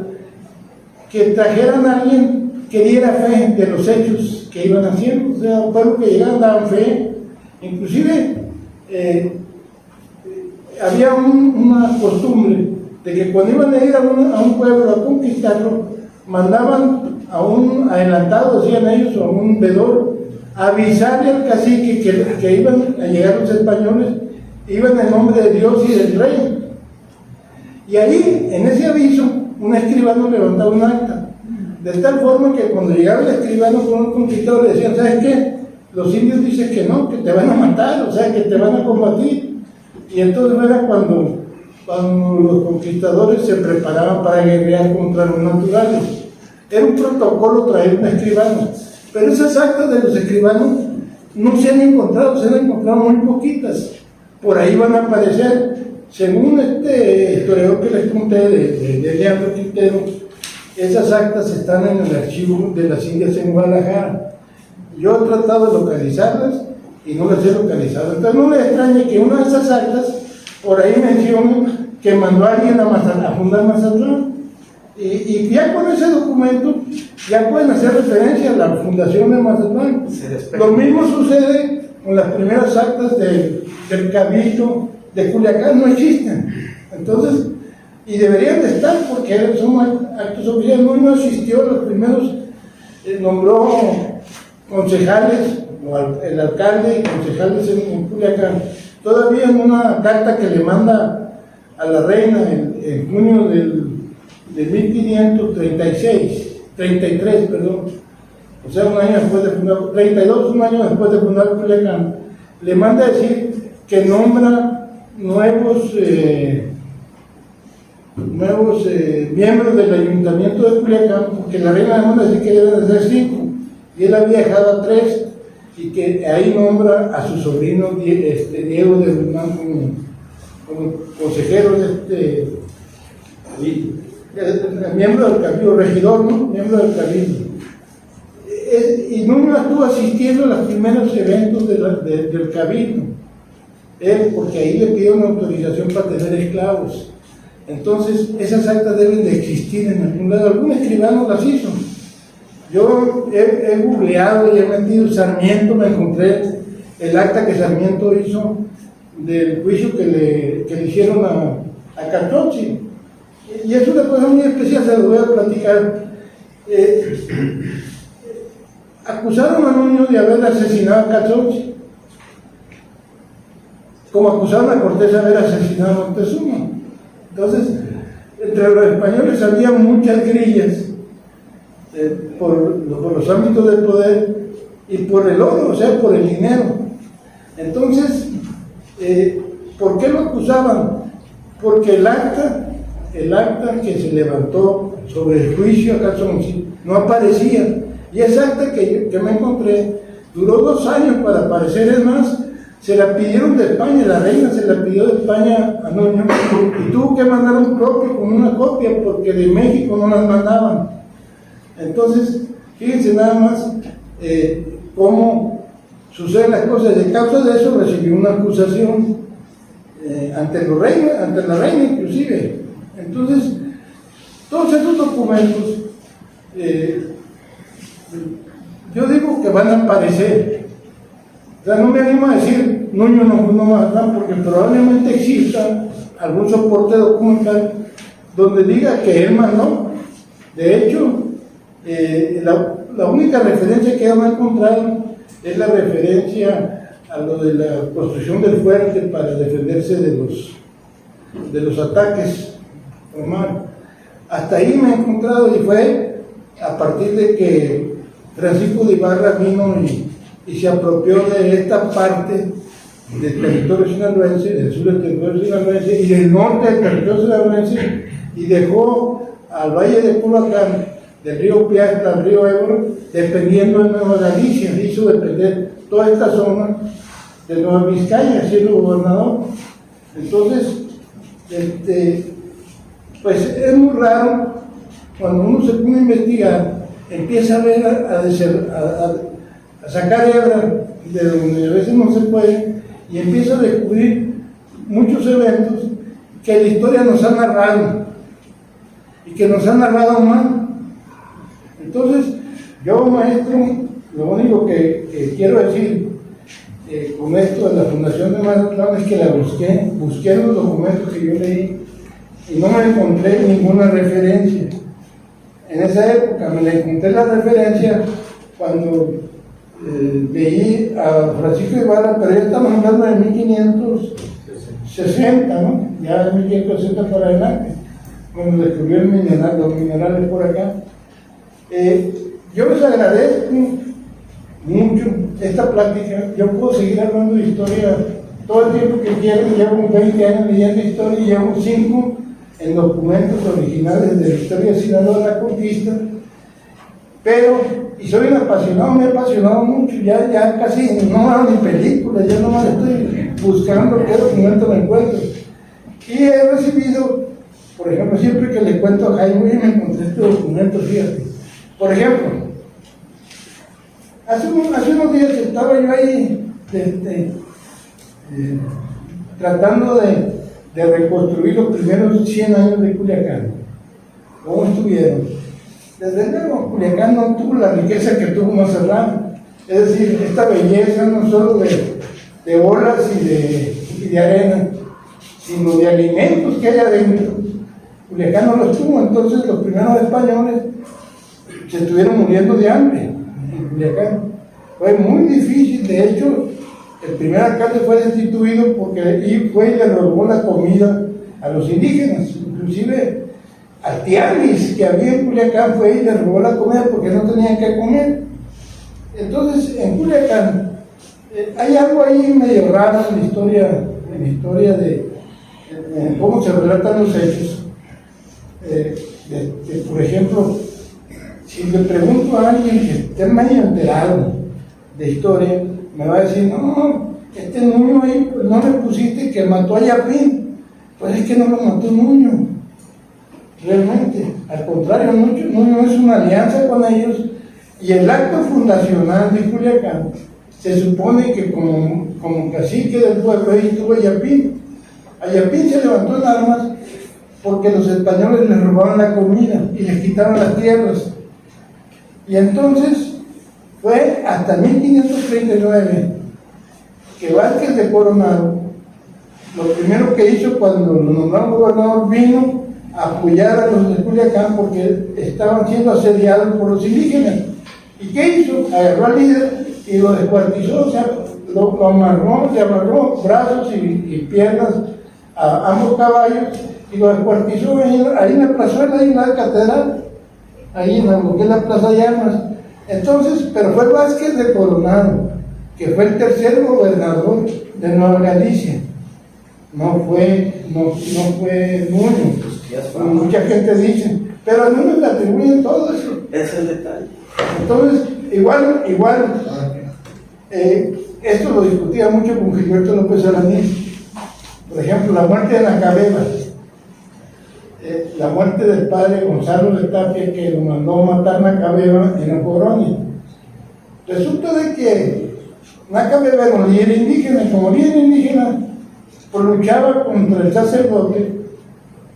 que trajeran a alguien que diera fe de los hechos que iban haciendo. O sea, un pueblo que llegaban daban fe. Inclusive había una costumbre de que cuando iban a ir a un pueblo a conquistarlo, mandaban a un adelantado, decían ellos, o a un vedor, a avisarle al cacique que iban a llegar los españoles, iban en nombre de Dios y del rey. Y ahí, en ese aviso, un escribano levantaba un acta, de tal forma que cuando llegaba el escribano con un conquistador le decían, ¿sabes qué? Los indios dicen que no, que te van a matar, o sea, que te van a combatir. Y entonces era cuando los conquistadores se preparaban para guerrear contra los naturales. Era un protocolo traer un escribano, pero esas actas de los escribanos no se han encontrado, se han encontrado muy poquitas. Por ahí van a aparecer, según este historiador que les conté de Leandro Quintero, esas actas están en el archivo de las Indias en Guadalajara. Yo he tratado de localizarlas y no las he localizado. Entonces no les extrañe que una de esas actas por ahí menciona que mandó a alguien a fundar Mazatlán. Y ya con ese documento ya pueden hacer referencia a la fundación de Mazatlán. Lo mismo sucede con las primeras actas del Cabildo de Culiacán, no existen. Entonces, y deberían de estar porque son actos oficiales. No asistió a los primeros, nombró concejales, el alcalde y concejales en Culiacán. Todavía en una carta que le manda a la reina en junio de 33, perdón, o sea, un año después de fundar, 32, un año después de fundar Culiacán, le manda a decir que nombra nuevos miembros del ayuntamiento de Culiacán, porque la reina le manda a decir que deben de ser 5, y él había dejado a 3, y que ahí nombra a su sobrino Diego de Guzmán como consejero miembro del cabildo, regidor, ¿no? Miembro del cabildo. Y Nuño estuvo asistiendo a los primeros eventos del cabildo, porque ahí le pidieron autorización para tener esclavos. Entonces, esas actas deben de existir en algún lado. Algún escribano las hizo. Yo he googleado y he metido Sarmiento, me encontré el acta que Sarmiento hizo del juicio que le hicieron a Cachochi. Y es una cosa muy especial, se lo voy a platicar. Acusaron a Nuño de haber asesinado a Cachochi, como acusaron a Cortés de haber asesinado a Moctezuma. Entonces, entre los españoles había muchas grillas por los ámbitos del poder y por el oro, o sea, por el dinero. Entonces, ¿por qué lo acusaban? Porque el acta que se levantó sobre el juicio a Cachochi no aparecía. Y esa acta que me encontré duró 2 años para aparecer. Es más, se la pidieron de España, la reina se la pidió de España a Nuño y tuvo que mandar un propio con una copia porque de México no las mandaban. Entonces, fíjense nada más cómo suceden las cosas. De causa de eso recibió una acusación ante la reina inclusive. Entonces, todos esos documentos, yo digo que van a aparecer. O sea, no me animo a decir Nuño no matan, porque probablemente exista algún soporte documental donde diga que él mandó. De hecho, la única referencia que hemos encontrado es la referencia a lo de la construcción del fuerte para defenderse de los ataques romanos. Hasta ahí me he encontrado, y fue a partir de que Francisco de Ibarra vino y se apropió de esta parte del territorio sinaloense, del sur del territorio sinaloense y del norte del territorio sinaloense, y dejó al valle de Culhuacán, del río Piastra al río Ebro, dependiendo de Nueva Galicia. Hizo depender toda esta zona de Nueva Vizcaya, siendo gobernador. Entonces, pues es muy raro cuando uno se pone a investigar, empieza a ver, a sacar hebra de donde a veces no se puede, y empieza a descubrir muchos eventos que la historia nos ha narrado y que nos ha narrado mal. Entonces, yo, maestro, lo único que quiero decir con esto de la Fundación de Mazatlán es que la busqué en los documentos que yo leí y no me encontré ninguna referencia. en esa época me le encontré la referencia cuando leí a Francisco Ibarra, pero ya estamos hablando de 1560, ¿no? Ya de 1560 para adelante, cuando descubrió los minerales por acá. Yo les agradezco mucho esta plática. Yo puedo seguir hablando de historia todo el tiempo que quieran. Llevo 20 años leyendo historia y llevo 5 en documentos originales de la historia de Sinaloa de la conquista. Pero, y soy un apasionado, me he apasionado mucho, ya casi no hago ni películas, ya nomás estoy buscando qué documento me encuentro. Y he recibido, por ejemplo, siempre que le cuento a Jaime, me encontré este documento, fíjate. Por ejemplo, hace unos días estaba yo ahí tratando de reconstruir los primeros 100 años de Culiacán. ¿Cómo estuvieron? Desde luego, Culiacán no tuvo la riqueza que tuvo Mazatlán. Es decir, esta belleza no solo de olas y de arena, sino de alimentos que hay adentro. Culiacán no los tuvo, entonces los primeros españoles se estuvieron muriendo de hambre en Culiacán. Fue muy difícil, de hecho, el primer alcalde fue destituido porque fue y le robó la comida a los indígenas, inclusive al tianguis que había en Culiacán fue y le robó la comida porque no tenían que comer. Entonces, en Culiacán hay algo ahí medio raro en la historia de cómo se relatan los hechos. Por ejemplo, si le pregunto a alguien que esté medio enterado de historia, me va a decir, no, este Nuño ahí, pues no le pusiste que mató a Yapín. Pues es que no lo mató Nuño, realmente. Al contrario, Nuño es una alianza con ellos, y el acto fundacional de Culiacán se supone que como cacique del pueblo ahí estuvo Yapín. A Yapín se levantó en armas porque los españoles les robaban la comida y les quitaban las tierras. Y entonces fue hasta 1539 que Vázquez de Coronado, lo primero que hizo cuando lo nombraron gobernador, vino a apoyar a los de Culiacán porque estaban siendo asediados por los indígenas. ¿Y qué hizo? Agarró al líder y lo descuartizó, o sea, lo amarró, le amarró brazos y piernas a ambos caballos y lo descuartizó ahí en la plazuela, ahí en la catedral, ahí en lo que es la Plaza de Armas. Entonces, pero fue Vázquez de Coronado, que fue el tercer gobernador de Nueva Galicia. No fue Nuño, como mucha gente dice, pero a Nuño le atribuyen todo eso. Ese es el detalle. Entonces, igual, esto lo discutía mucho con Gilberto López Alanís. Por ejemplo, la muerte de Nacabeba, la muerte del padre Gonzalo de Tapia, que lo mandó a matar Nacabeba en Coronia. Resulta de que Nacabeba era un líder indígena, y como líder indígena, pues luchaba contra el sacerdote,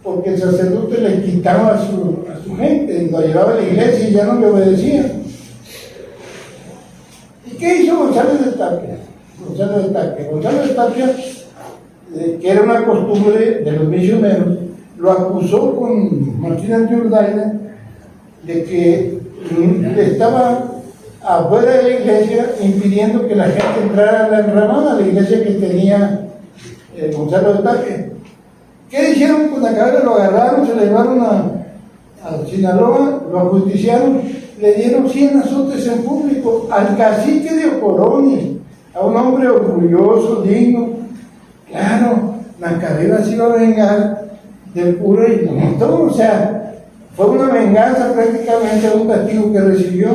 porque el sacerdote le quitaba a su gente, lo llevaba a la iglesia y ya no le obedecía. ¿Y qué hizo Gonzalo de Tapia? Gonzalo de Tapia, que era una costumbre de los misioneros, lo acusó con Martínez de Urdaina de que estaba afuera de la iglesia impidiendo que la gente entrara a la enramada, la iglesia que tenía Gonzalo de Tapia. ¿Qué hicieron con la cabeza? Lo agarraron, se lo llevaron a Sinaloa, lo ajusticiaron, le dieron 100 azotes en público al cacique de Ocoroни, a un hombre orgulloso, digno. Claro, Nacabeba se iba a vengar del cura y lo mató, o sea, fue una venganza prácticamente de un castigo que recibió.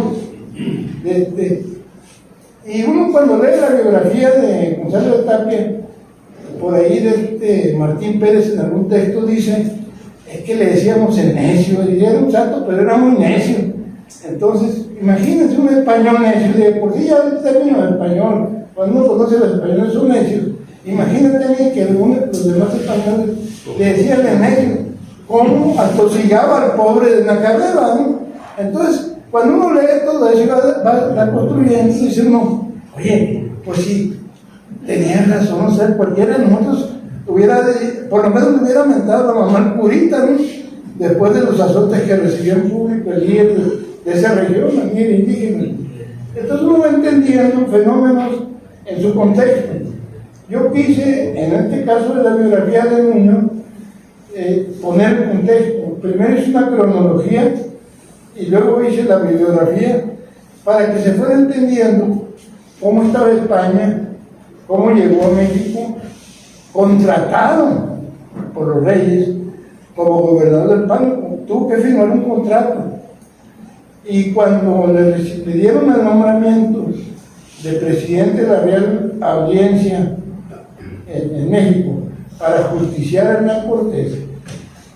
Y uno cuando lee la biografía de Gonzalo de Tapia, por ahí de Martín Pérez en algún texto dice, es que le decíamos el necio, y era un santo, pero era muy necio. Entonces, imagínense un español necio, de por sí ya el término español, cuando uno conoce a los españoles son necios. Imagínate que los demás españoles le decían el necio, cómo atosigaba al pobre de Nacabeba, ¿no? Entonces, cuando uno lee todo eso, va construyendo, dice uno, oye, pues sí, tenía razón, o sea, cualquiera de nosotros por lo menos le hubiera mentado a la mamá purita, ¿no? después de los azotes que recibió en público el líder de esa región, el líder indígena. Entonces uno va entendiendo fenómenos en su contexto. Yo quise, en este caso de la biografía de Nuño, poner el contexto. Primero hice una cronología y luego hice la bibliografía para que se fuera entendiendo cómo estaba España, cómo llegó a México, contratado por los reyes como gobernador del Pánuco, tuvo que firmar un contrato. Y cuando le dieron el nombramiento de presidente de la Real Audiencia en México para justiciar a Hernán Cortés,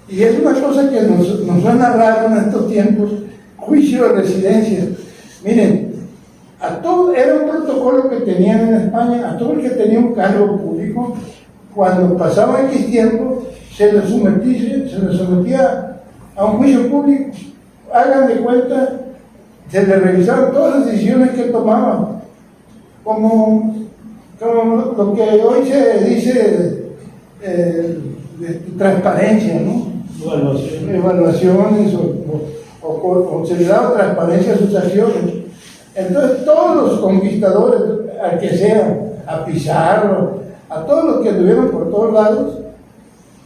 y es una cosa que nos suena raro en estos tiempos, juicio de residencia. Miren, a todo, era un protocolo que tenían en España, a todo el que tenía un cargo público, cuando pasaba X tiempo, se le sometía a un juicio público. Hagan de cuenta, se le revisaron todas las decisiones que tomaban, como lo que hoy se dice de transparencia, ¿no? Evaluaciones o se le daba transparencia a sus acciones. Entonces todos los conquistadores, al que sea, a Pizarro, a todos los que anduvieron por todos lados,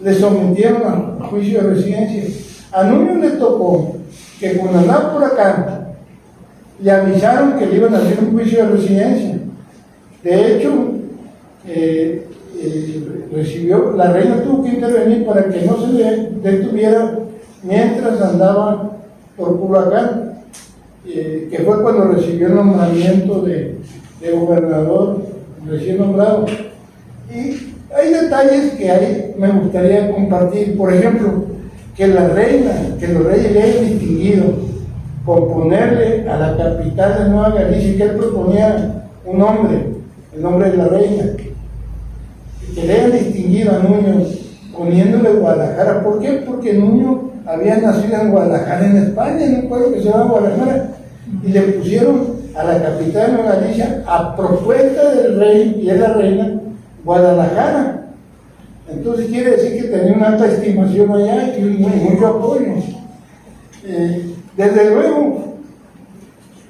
le sometieron a juicio de residencia. A Nuño le tocó que cuando andaba por acá, le avisaron que le iban a hacer un juicio de residencia. De hecho, la reina tuvo que intervenir para que no se le detuviera mientras andaba por Culhuacán, que fue cuando recibió el nombramiento de gobernador recién nombrado. Y hay detalles que me gustaría compartir. Por ejemplo, que los reyes le hayan distinguido por ponerle a la capital de Nueva Galicia, que él proponía un nombre, el nombre de la reina, que le hayan distinguido a Nuño poniéndole Guadalajara. ¿Por qué? Porque Nuño había nacido en Guadalajara, en España, en un pueblo que se llama Guadalajara, y le pusieron a la capital de Nueva Galicia, a propuesta del rey y de la reina, Guadalajara. Entonces quiere decir que tenía una alta estimación allá y mucho apoyo. Desde luego,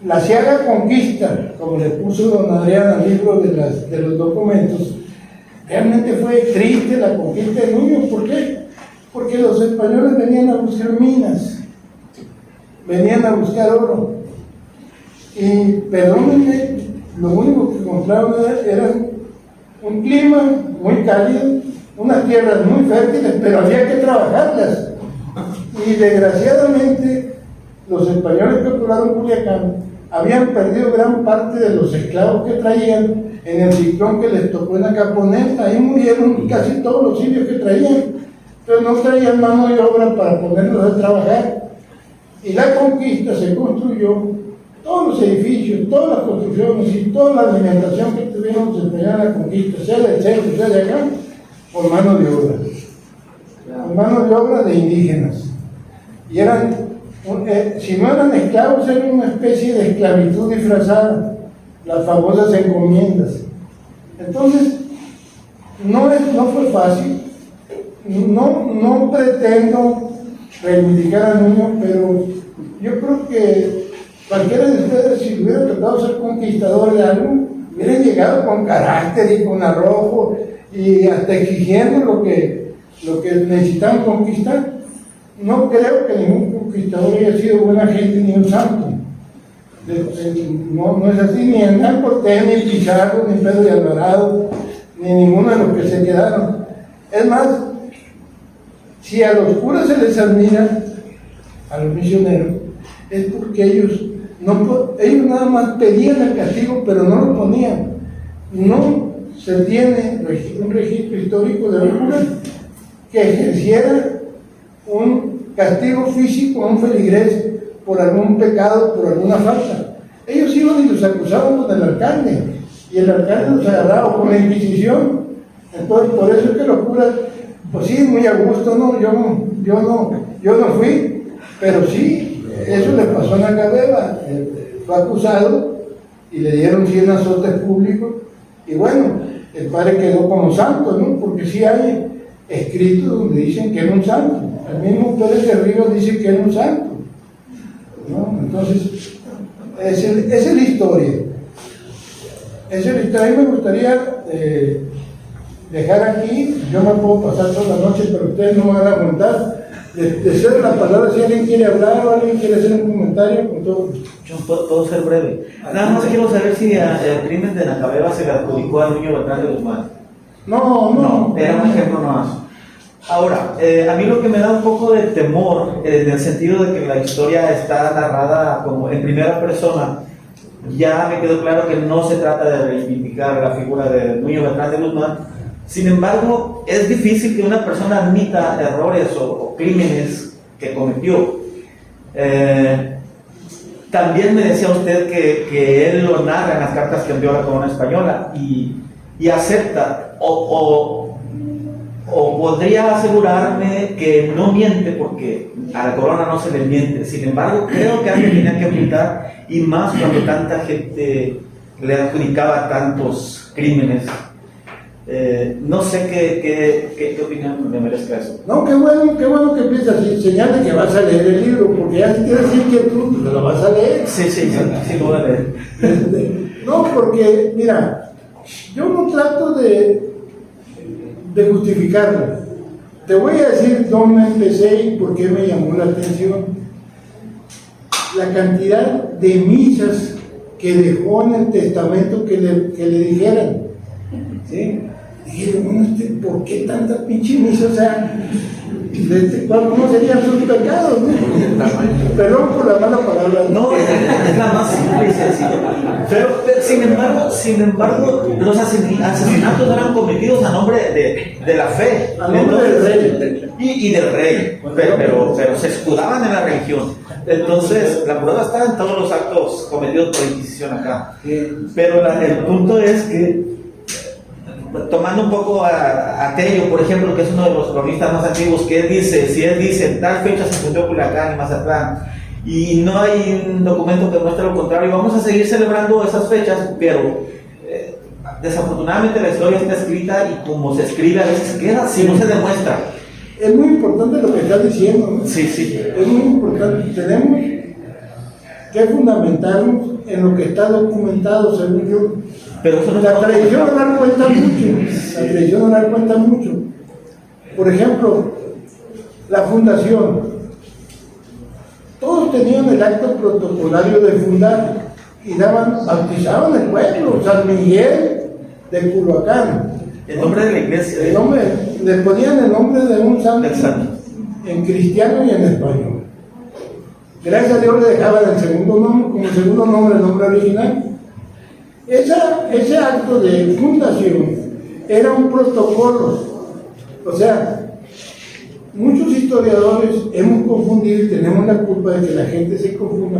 la ciaga conquista, como le puso don Adrián al libro de los documentos, realmente fue triste la conquista de Nuño. ¿Por qué? Porque los españoles venían a buscar minas, venían a buscar oro, y perdónenme, lo único que encontraron era un clima muy cálido, unas tierras muy fértiles, pero había que trabajarlas. Y desgraciadamente los españoles que poblaron Culiacán habían perdido gran parte de los esclavos que traían en el ciclón que les tocó en Acaponeta. Ahí murieron casi todos los indios que traían, pero no traían mano de obra para ponerlos a trabajar. Y la conquista se construyó, todos los edificios, todas las construcciones y toda la alimentación que tuvieron los españoles en la conquista, sea del centro, sea de acá, por mano de obra, por mano de obra de indígenas. Y eran, si no eran esclavos, era una especie de esclavitud disfrazada, las famosas encomiendas. Entonces, no fue fácil. No pretendo reivindicar a Nuño, pero yo creo que cualquiera de ustedes, si hubiera tocado ser conquistador de algo, hubieran llegado con carácter y con arrojo y hasta exigiendo lo que necesitaban conquistar. No creo que ningún conquistador haya sido buena gente ni un santo. No es así, ni Hernán Cortés, ni Pizarro, ni Pedro de Alvarado, ni ninguno de los que se quedaron. Es más, si a los curas se les admira, a los misioneros, es porque ellos nada más pedían el castigo, pero no lo ponían. No se tiene un registro histórico de un cura que ejerciera un castigo físico a un feligrés por algún pecado, por alguna falta. Ellos iban y los acusaban con el alcalde, y el alcalde los agarraba con la Inquisición. Entonces, por eso es que los curas, pues sí, muy a gusto, ¿no? Yo no fui, pero sí, eso le pasó a Nacabeba. Fue acusado y le dieron 100 azotes públicos, y bueno, el padre quedó como santo, ¿no? Porque sí hay escritos donde dicen que era un santo. El mismo Pérez de Ríos dice que era un santo, ¿no? Entonces, esa es la historia. Esa es la historia. A mí me gustaría dejar aquí, yo me puedo pasar toda la noche, pero ustedes no me van a aguantar. De ser la palabra, si alguien quiere hablar o alguien quiere hacer un comentario, con todo gusto. Yo puedo ser breve. Nada más quiero saber si el crimen de Nacabeba se le adjudicó al niño Beltrán de Guzmán. No. Era un ejemplo nomás. Ahora, a mí lo que me da un poco de temor, en el sentido de que la historia está narrada como en primera persona, ya me quedó claro que no se trata de reivindicar la figura de Nuño Beltrán de Guzmán. Sin embargo, es difícil que una persona admita errores o crímenes que cometió. También me decía usted que él lo narra en las cartas que envió a la corona española y acepta, o podría asegurarme que no miente, porque a la corona no se le miente. Sin embargo, creo que alguien tenía que ocultar, y más cuando tanta gente le adjudicaba tantos crímenes. No sé qué opinión me merezca eso. No, qué bueno que piensas así. Señal de que vas a leer el libro, porque ya si tienes inquietud, pues lo vas a leer. Sí, lo voy a leer. No, porque, mira, yo no trato de justificarlo. Te voy a decir dónde empecé y por qué me llamó la atención. La cantidad de misas que dejó en el testamento que le dijeran. ¿Sí? Dije, bueno, ¿por qué tanta pinche misa? O sea, ¿cómo serían sus pecados? ¿No? Perdón por la mala palabra. No, es la más simple y sencilla. Pero sin embargo, los asesinatos eran cometidos a nombre de la fe. A nombre del rey. Y del rey. Pero se escudaban en la religión. Entonces, la prueba está en todos los actos cometidos por Inquisición acá. Pero el punto es que, tomando un poco a Tello, por ejemplo, que es uno de los cronistas más antiguos, que él dice, en tal fecha se fundó Culiacán y Mazatlán, y no hay un documento que muestre lo contrario, vamos a seguir celebrando esas fechas, pero desafortunadamente la historia está escrita, y como se escribe a veces queda, si no se demuestra. Es muy importante lo que estás diciendo, ¿no? Sí. Es muy importante. Tenemos que fundamentarnos en lo que está documentado, según yo. Pero eso no La tradición no da cuenta mucho. La tradición no da cuenta mucho. Por ejemplo, la fundación. Todos tenían el acto protocolario de fundar y bautizaban el pueblo. San Miguel de Culhuacán. el nombre de la iglesia. El nombre, le ponían el nombre de un santo Exacto. en cristiano y en español. Gracias a Dios le dejaban el segundo nombre, como segundo nombre, el nombre original. Ese acto de fundación era un protocolo. O sea, muchos historiadores hemos confundido y tenemos la culpa de que la gente se confunda,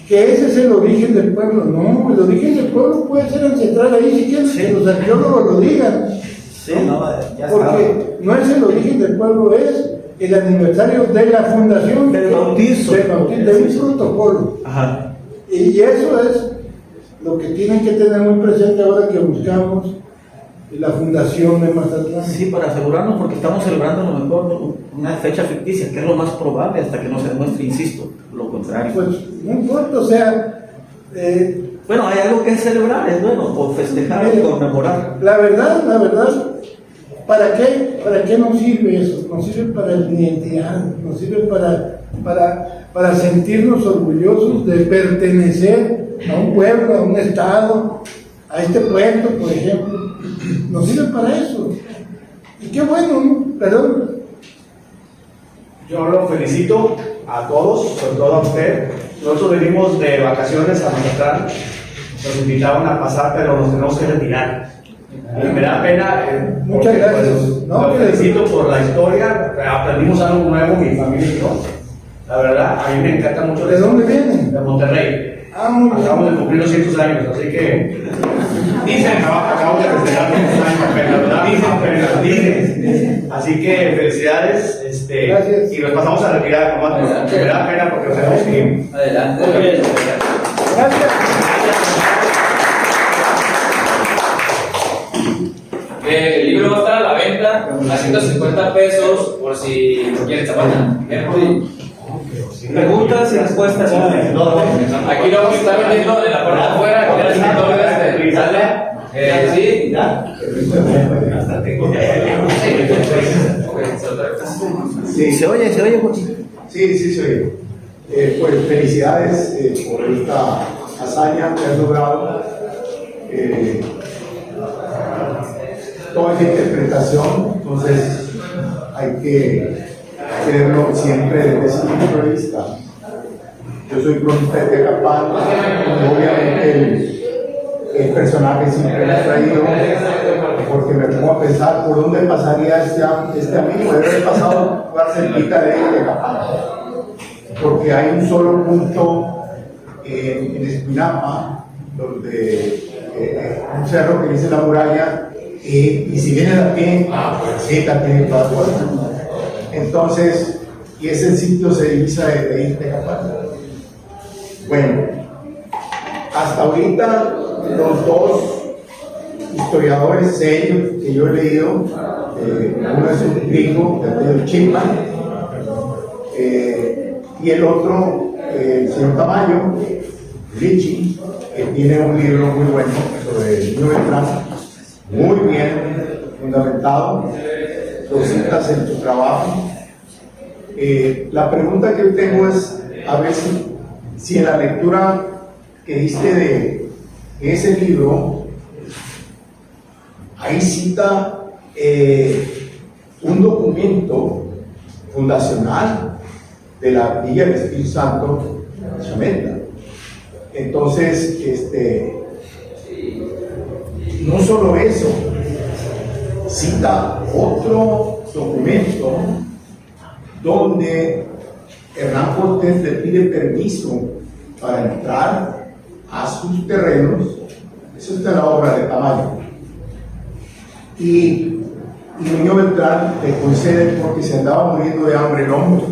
que ese es el origen del pueblo. No, el origen del pueblo puede ser ancestral. Ahí si quieren que los arqueólogos lo digan. Sí, no, ya Porque no es el origen del pueblo, es el aniversario de la fundación, del bautizo, de un protocolo. Ajá. Y eso es lo que tienen que tener muy presente ahora que buscamos la fundación de Mazatlán. Sí, para asegurarnos, porque estamos celebrando a lo mejor una fecha ficticia, que es lo más probable hasta que no se demuestre, insisto, lo contrario. Pues no importa, o sea... bueno, hay algo que celebrar, es bueno, o festejar o conmemorar. La verdad, ¿para qué nos sirve eso? Nos sirve para la identidad, nos sirve para sentirnos orgullosos de pertenecer a un pueblo, a un estado, a este puerto, por ejemplo. Nos sirve para eso. Y qué bueno, ¿no? Perdón. Yo lo felicito a todos, sobre todo a usted. Nosotros venimos de vacaciones a Mazatlán, nos invitaron a pasar, pero nos tenemos que retirar. Y me da pena. Muchas gracias. Pues, lo felicito por la historia, aprendimos algo nuevo, mi familia y yo. La verdad, a mí me encanta mucho. ¿De dónde vienen? De Monterrey. Muy bien. Acabamos de cumplir 200 años, así que acabamos de festejar 200 años apenas, ¿verdad? Dicen. Así que felicidades. Gracias. Y nos pasamos a retirar, nomás. Me da pena porque nos tenemos que ir. Adelante. Gracias. El libro va a estar a la venta A 150 pesos por si quieren zapata. Preguntas y respuestas. Aquí lo vamos a estar vendiendo en la parte de afuera, en el escritorio de sale. Sí. Sí, se oye, Jochi. Sí, se oye. Pues felicidades por esta hazaña que has logrado. Toda esa interpretación, entonces hay que verlo siempre desde ese punto de vista. Yo soy cronista de Tecapán, obviamente el personaje siempre me ha traído, porque me pongo a pensar por dónde pasaría este amigo. Debe haber pasado por cerquita de Tecapán, porque hay un solo punto en Espinapa, donde un cerro que dice la muralla, y si viene a pie, pues sí, también toda la vuelta. Entonces, y ese sitio se divisa de Tecapán. Bueno, hasta ahorita los dos historiadores serios que yo he leído, uno es un gringo de apellido Chipman, y el otro, el señor Tamayo, Richie, que tiene un libro muy bueno sobre el niño Beltrán, muy bien fundamentado, lo citas en tu trabajo. La pregunta que yo tengo es, a ver si en la lectura que diste de ese libro, ahí cita un documento fundacional de la Villa del Espíritu Santo, Chametla. Entonces, no solo eso, cita otro documento donde Hernán Cortés le pide permiso para entrar a sus terrenos. Eso está en la obra de Tamayo. Y Niño Beltrán le concede porque se andaba muriendo de hambre el hombre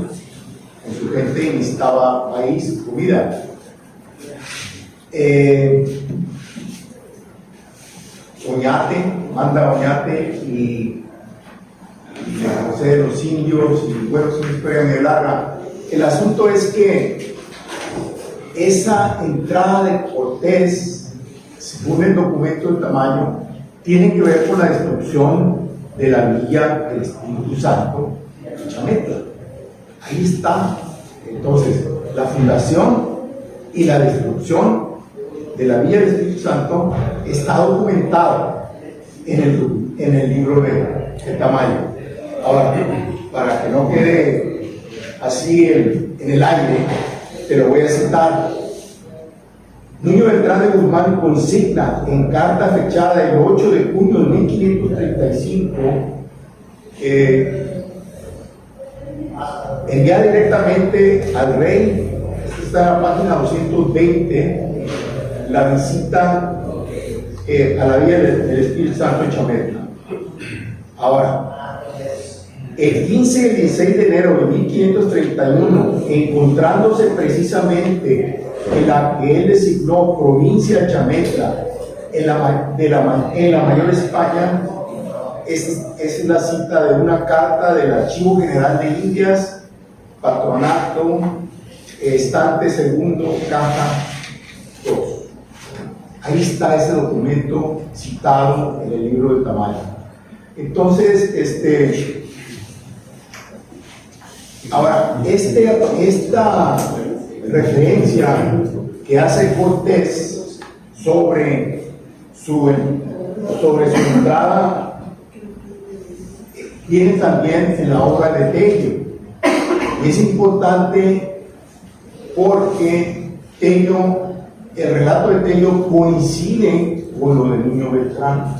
con su gente y necesitaba maíz, comida. Oñate, manda a Oñate y le concede los indios, y bueno, es una historia medio larga. El asunto es que esa entrada de Cortés, según el documento de Tamayo, tiene que ver con la destrucción de la Villa del Espíritu Santo en Chametla. Ahí está. Entonces, la fundación y la destrucción de la Villa del Espíritu Santo está documentada en el libro de Tamayo. Ahora, para que no quede así en el aire, te lo voy a citar. Nuño Beltrán de Guzmán consigna en carta fechada el 8 de junio de 1535 envía directamente al rey, esta está en la página 220, la visita a la Villa del Espíritu Santo en Chametla. Ahora, el 15 y el 16 de enero de 1531, encontrándose precisamente en la que él designó provincia de Chametla, en la Mayor España, es la cita de una carta del Archivo General de Indias, Patronato, estante segundo, caja 2. Ahí está ese documento citado en el libro de Tamayo. Entonces, ahora, esta referencia que hace Cortés sobre su entrada viene también en la obra de Tello, y es importante porque el relato de Tello coincide con lo de Nuño Beltrán.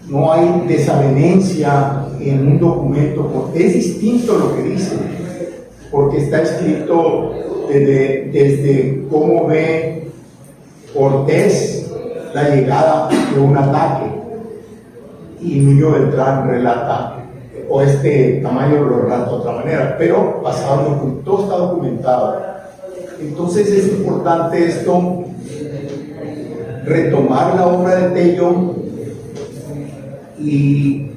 No hay desavenencia en un documento, es distinto lo que dice, porque está escrito desde cómo ve Cortés la llegada de un ataque, y Nuño Beltrán relata, o Tamayo lo relata de otra manera, pero todo está documentado. Entonces es importante esto, retomar la obra de Tello y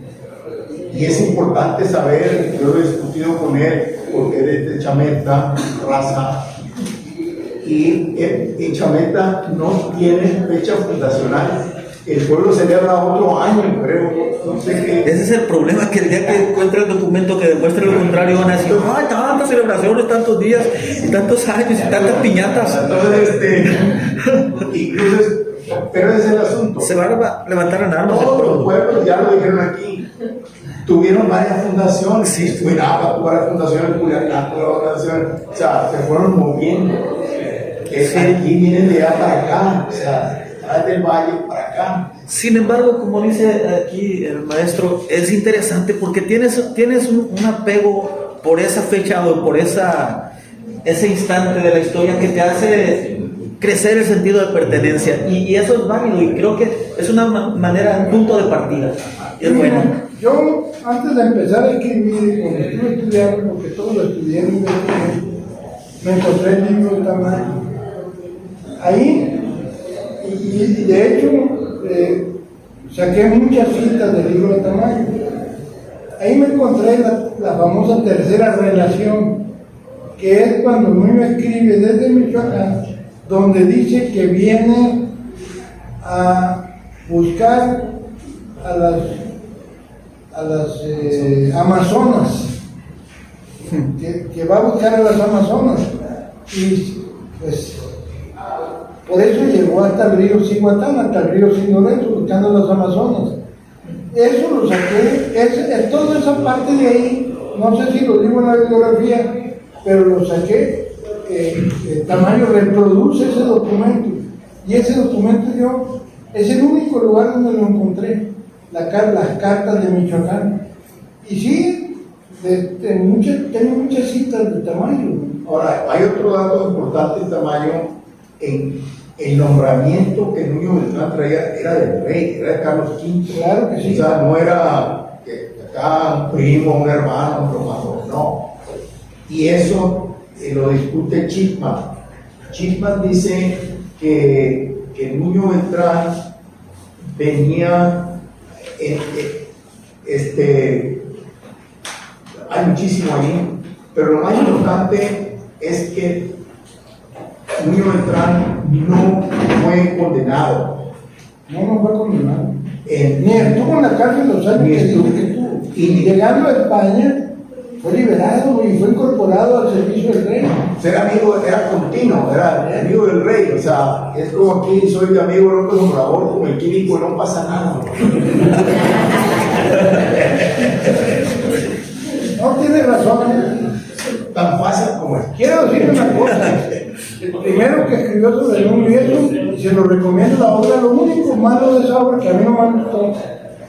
es importante saber, yo lo he discutido con él, porque él es de Chameta, raza, y Chameta no tiene fecha fundacional. El pueblo celebra otro año, creo. No sé qué. Ese es el problema, que el día que encuentre el documento que demuestre lo contrario van a decir, ay, tantas celebraciones, tantos días, y tantos años, y tantas piñatas. Entonces, incluso, pero ese es el asunto. Se van a levantar en armas. Todos los pueblos, ya lo dijeron aquí, tuvieron varias fundaciones. Sí. Huirapa tuvo varias fundaciones, Culiacán tuvo varias fundaciones. O sea, se fueron moviendo. Es aquí, vienen de allá para acá. O sea, del valle para acá. Sin embargo, como dice aquí el maestro, es interesante porque tienes un apego por esa fecha o por ese instante de la historia que te hace crecer el sentido de pertenencia, y eso es válido, y creo que es una manera, un punto de partida. Y es bueno. Yo, antes de empezar a escribir, cuando estuve estudiando, porque todo lo estudié, me encontré el libro de Tamayo. Ahí, y de hecho, saqué muchas citas del libro de Tamayo. Ahí me encontré la famosa tercera relación, que es cuando Nuño escribe desde Michoacán, donde dice que viene a buscar a las amazonas, que va a buscar a las amazonas, y pues por eso llegó hasta el río Cihuatán, hasta el río Sin Lorenzo, buscando a las amazonas. Eso lo saqué, toda esa parte de ahí, no sé si lo digo en la bibliografía, pero lo saqué. Tamayo reproduce ese documento, y ese documento es el único lugar donde lo encontré, las cartas de Michoacán. Y sí, tengo muchas citas de Tamayo. Ahora, hay otro dato importante de Tamayo. El nombramiento que Nuño Beltrán traía era del rey, era de Carlos V. Claro que sí. O sea, no era que acá un primo, un hermano, un hermano, no. Y eso lo discute Chipman. Chipman dice que Nuño Beltrán venía, hay muchísimo allí, pero lo más importante es que Nuño Beltrán no fue condenado. No fue condenado. Ni estuvo en la cárcel los años que dice que estuvo. Y llegando a España, fue liberado y fue incorporado al servicio del rey. Era amigo, era continuo, era amigo del rey. O sea, es como aquí, soy amigo de López Obrador, como el químico, no pasa nada. No tiene razón. Tan fácil como es. Quiero decir una cosa. El primero que escribió sobre un viejo, y se lo recomiendo la obra, lo único malo de esa obra que a mí no me gustó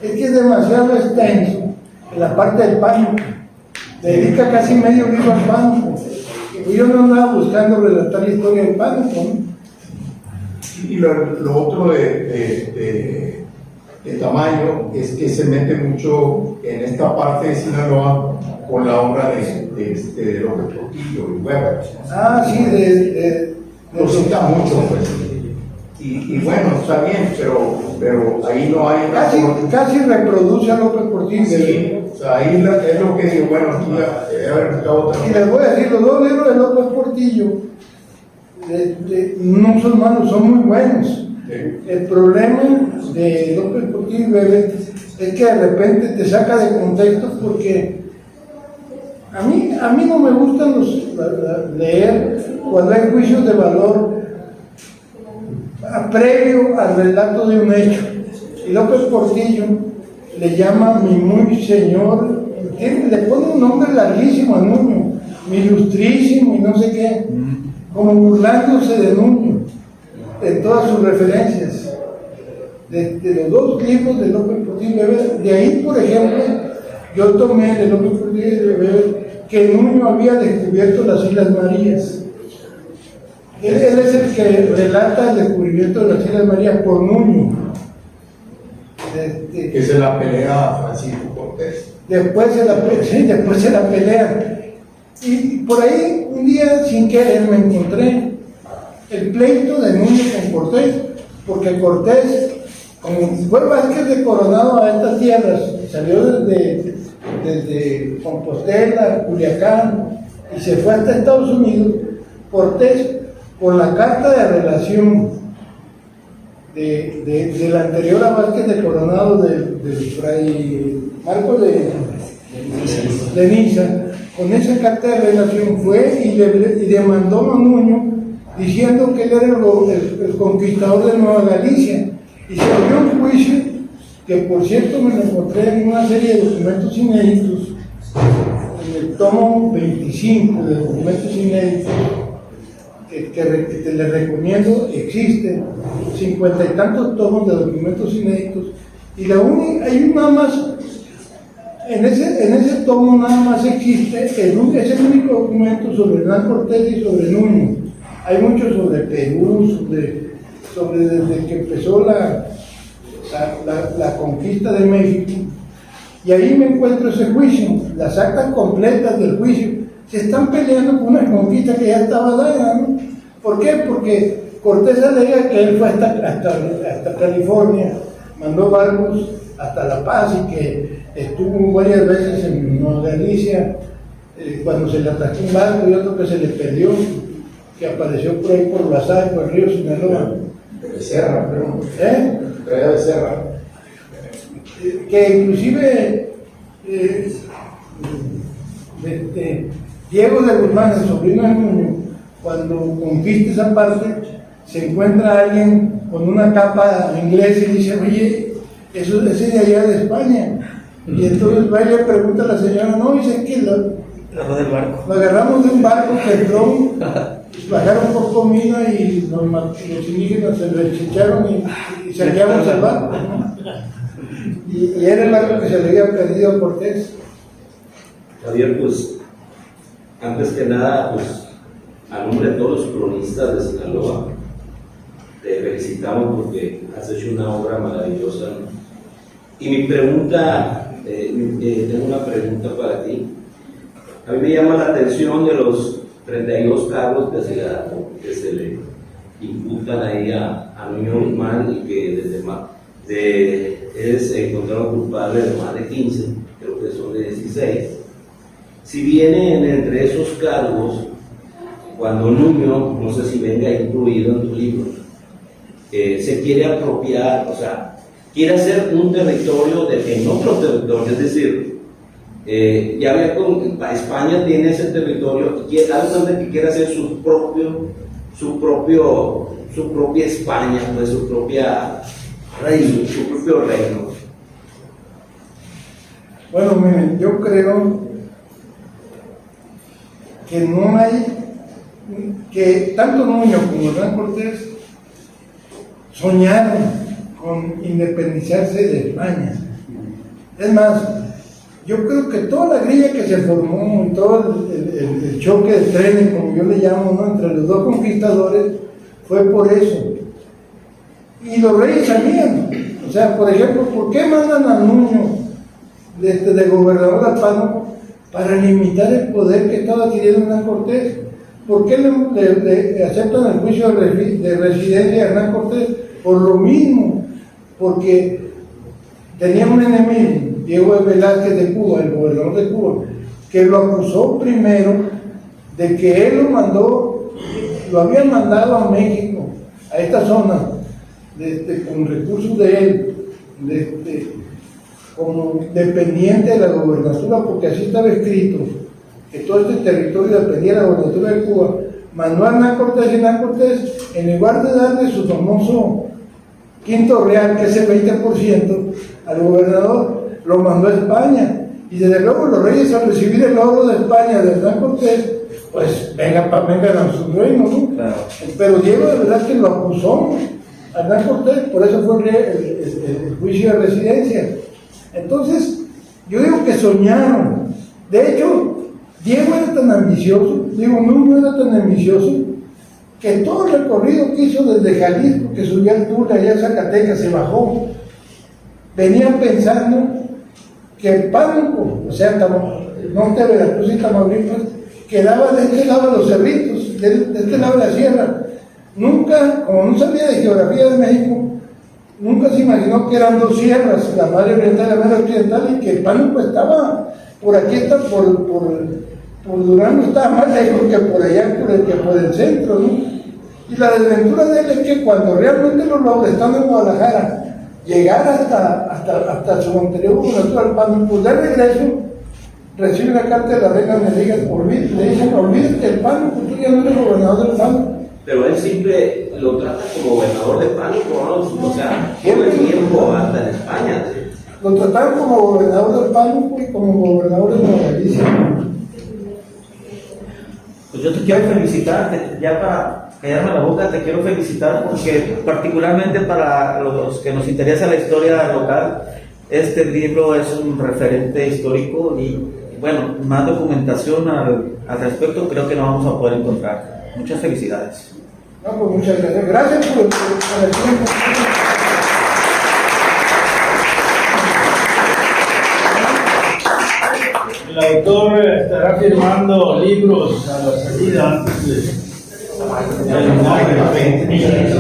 es que es demasiado extenso en la parte del pánico. Dedica casi medio libro al pánico. Y yo no andaba buscando relatar la historia del pánico, ¿no? Y lo otro de Tamayo es que se mete mucho en esta parte de Sinaloa con la obra de López Portillo y Weber. Ah, sí, lo cita mucho, pues. Y bueno, está bien, pero ahí no hay... Casi reproduce a López Portillo. Sí, o sea, ahí es lo que digo, bueno, aquí debe haber buscado otra. Y les voy a decir, los dos libros de López Portillo no son malos, son muy buenos. Sí. El problema de López Portillo y Weber es que de repente te saca de contexto, porque a mí no me gustan leer cuando hay juicios de valor previo al relato de un hecho. Y López Portillo le llama mi muy señor, le pone un nombre larguísimo a Nuño, mi ilustrísimo y no sé qué, como burlándose de Nuño, de todas sus referencias. De los dos libros de López Portillo y Weber, de ahí, por ejemplo, yo tomé de López Portillo y Weber que Nuño había descubierto las Islas Marías. Él es el que relata el descubrimiento de las Islas Marías por Nuño. Que se la pelea a Francisco Cortés. Después se la pelea. Y por ahí, un día, sin querer, me encontré el pleito de Nuño con Cortés, porque Cortés, como fue Vázquez de Coronado a estas tierras, salió desde Compostela, Culiacán, y se fue hasta Estados Unidos. Cortés, con la carta de relación de la anterior a Vázquez de Coronado, del fray Marcos de Niza, con esa carta de relación fue y le mandó a Nuño diciendo que él era el conquistador de Nueva Galicia, y se abrió un juicio que, por cierto, me lo encontré en una serie de documentos inéditos, en el tomo 25 de documentos inéditos, que te les recomiendo. Existen 50 y tantos tomos de documentos inéditos, y hay nada más, en ese tomo nada más existe, es el único documento sobre Hernán Cortés y sobre Nuño. Hay muchos sobre Perú, sobre desde que empezó la conquista de México, y ahí me encuentro ese juicio, las actas completas del juicio. Se están peleando por una conquista que ya estaba dada, ¿no? ¿Por qué? Porque Cortés alega que él fue hasta California, mandó barcos hasta La Paz, y que estuvo varias veces en Nueva Galicia, cuando se le atracó un barco y otro que se le perdió, que apareció por ahí por Guasave, por el río Sinaloa. Becerra, pero. ¿Eh? Becerra. Que inclusive Diego de Guzmán, el sobrino de Nuño, cuando conquista esa parte, se encuentra a alguien con una capa inglesa y dice: oye, ese es de allá de España. Y entonces va y le pregunta a la señora: no, dice que lo agarramos de un barco que entró, bajaron por comida y los indígenas se lo echaron y saqueamos el barco, ¿no? Y era el barco que se le había perdido a Cortés. Javier, pues, antes que nada, pues, a nombre de todos los cronistas de Sinaloa, te felicitamos porque has hecho una obra maravillosa, ¿no? Y mi pregunta, tengo una pregunta para ti. A mí me llama la atención de los 32 cargos que se le imputan ahí a Nuño Guzmán, y que es encontrado culpable de más de 15, creo que son de 16. Si viene entre esos cargos, cuando Nuño, no sé si venga incluido en tu libro, se quiere apropiar, o sea, quiere hacer un territorio en otro territorio, es decir, ya ve con España tiene ese territorio, y algo que quiere hacer su propia España, pues, su propio reino. Bueno, miren, yo creo que no hay, que tanto Nuño como Hernán Cortés soñaron con independizarse de España. Es más, yo creo que toda la grilla que se formó y todo el choque de trenes, como yo le llamo, ¿no?, entre los dos conquistadores, fue por eso. Y los reyes sabían. O sea, por ejemplo, ¿por qué mandan a Nuño de gobernador a Pánuco? Para limitar el poder que estaba adquiriendo Hernán Cortés. ¿Por qué le aceptan el juicio de residencia a Hernán Cortés? Por lo mismo, porque tenía un enemigo, Diego de Velázquez de Cuba, el gobernador de Cuba, que lo acusó primero de que él lo había mandado a México, a esta zona, con recursos de él, como dependiente de la gobernatura, porque así estaba escrito, que todo este territorio dependía de la gobernatura de Cuba. Mandó a Hernán Cortés, y Hernán Cortés, en lugar de darle su famoso quinto real, que es el 20%, al gobernador, lo mandó a España. Y desde luego los reyes, al recibir el oro de España de Hernán Cortés, pues vengan a su reino, ¿no? Claro. Pero Diego de verdad que lo acusó a Hernán Cortés, por eso fue el juicio de residencia. Entonces, yo digo que soñaron. De hecho, Diego era tan ambicioso, Nuño era tan ambicioso, que todo el recorrido que hizo desde Jalisco, que subía al Tula, allá a Zacatecas, se bajó, venían pensando que Pánuco, o sea, norte de Veracruz y Tamaulipas, quedaba de este lado de los cerritos, de este lado de la sierra, Nunca, como no sabía de geografía de México, nunca se imaginó que eran dos sierras, la Madre Oriental y la Madre Occidental, y que el Pánuco estaba por aquí, está por Durango, estaba más lejos que por allá, que por el centro, ¿no? Y la desventura de él es que cuando realmente lo logra, estando en Guadalajara, llegar hasta su anterior gubernatura, al Pánuco, de regreso, recibe una carta de la reina donde le dicen, olvídate del Pánuco, tú ya no eres gobernador del Pánuco. Pero él siempre lo trata como gobernador de Pánuco, ¿no? O sea, todo el tiempo anda en España. ¿Sí? Lo trataron como gobernador del Pánuco y como gobernador de Nueva Galicia. Pues yo te quiero felicitar, ya para callarme la boca, te quiero felicitar porque particularmente para los que nos interesa la historia local, este libro es un referente histórico y bueno, más documentación al respecto creo que no vamos a poder encontrar. Muchas felicidades. No, pues muchas gracias. Gracias por el tiempo. El autor estará firmando libros a la salida antes de terminar el evento.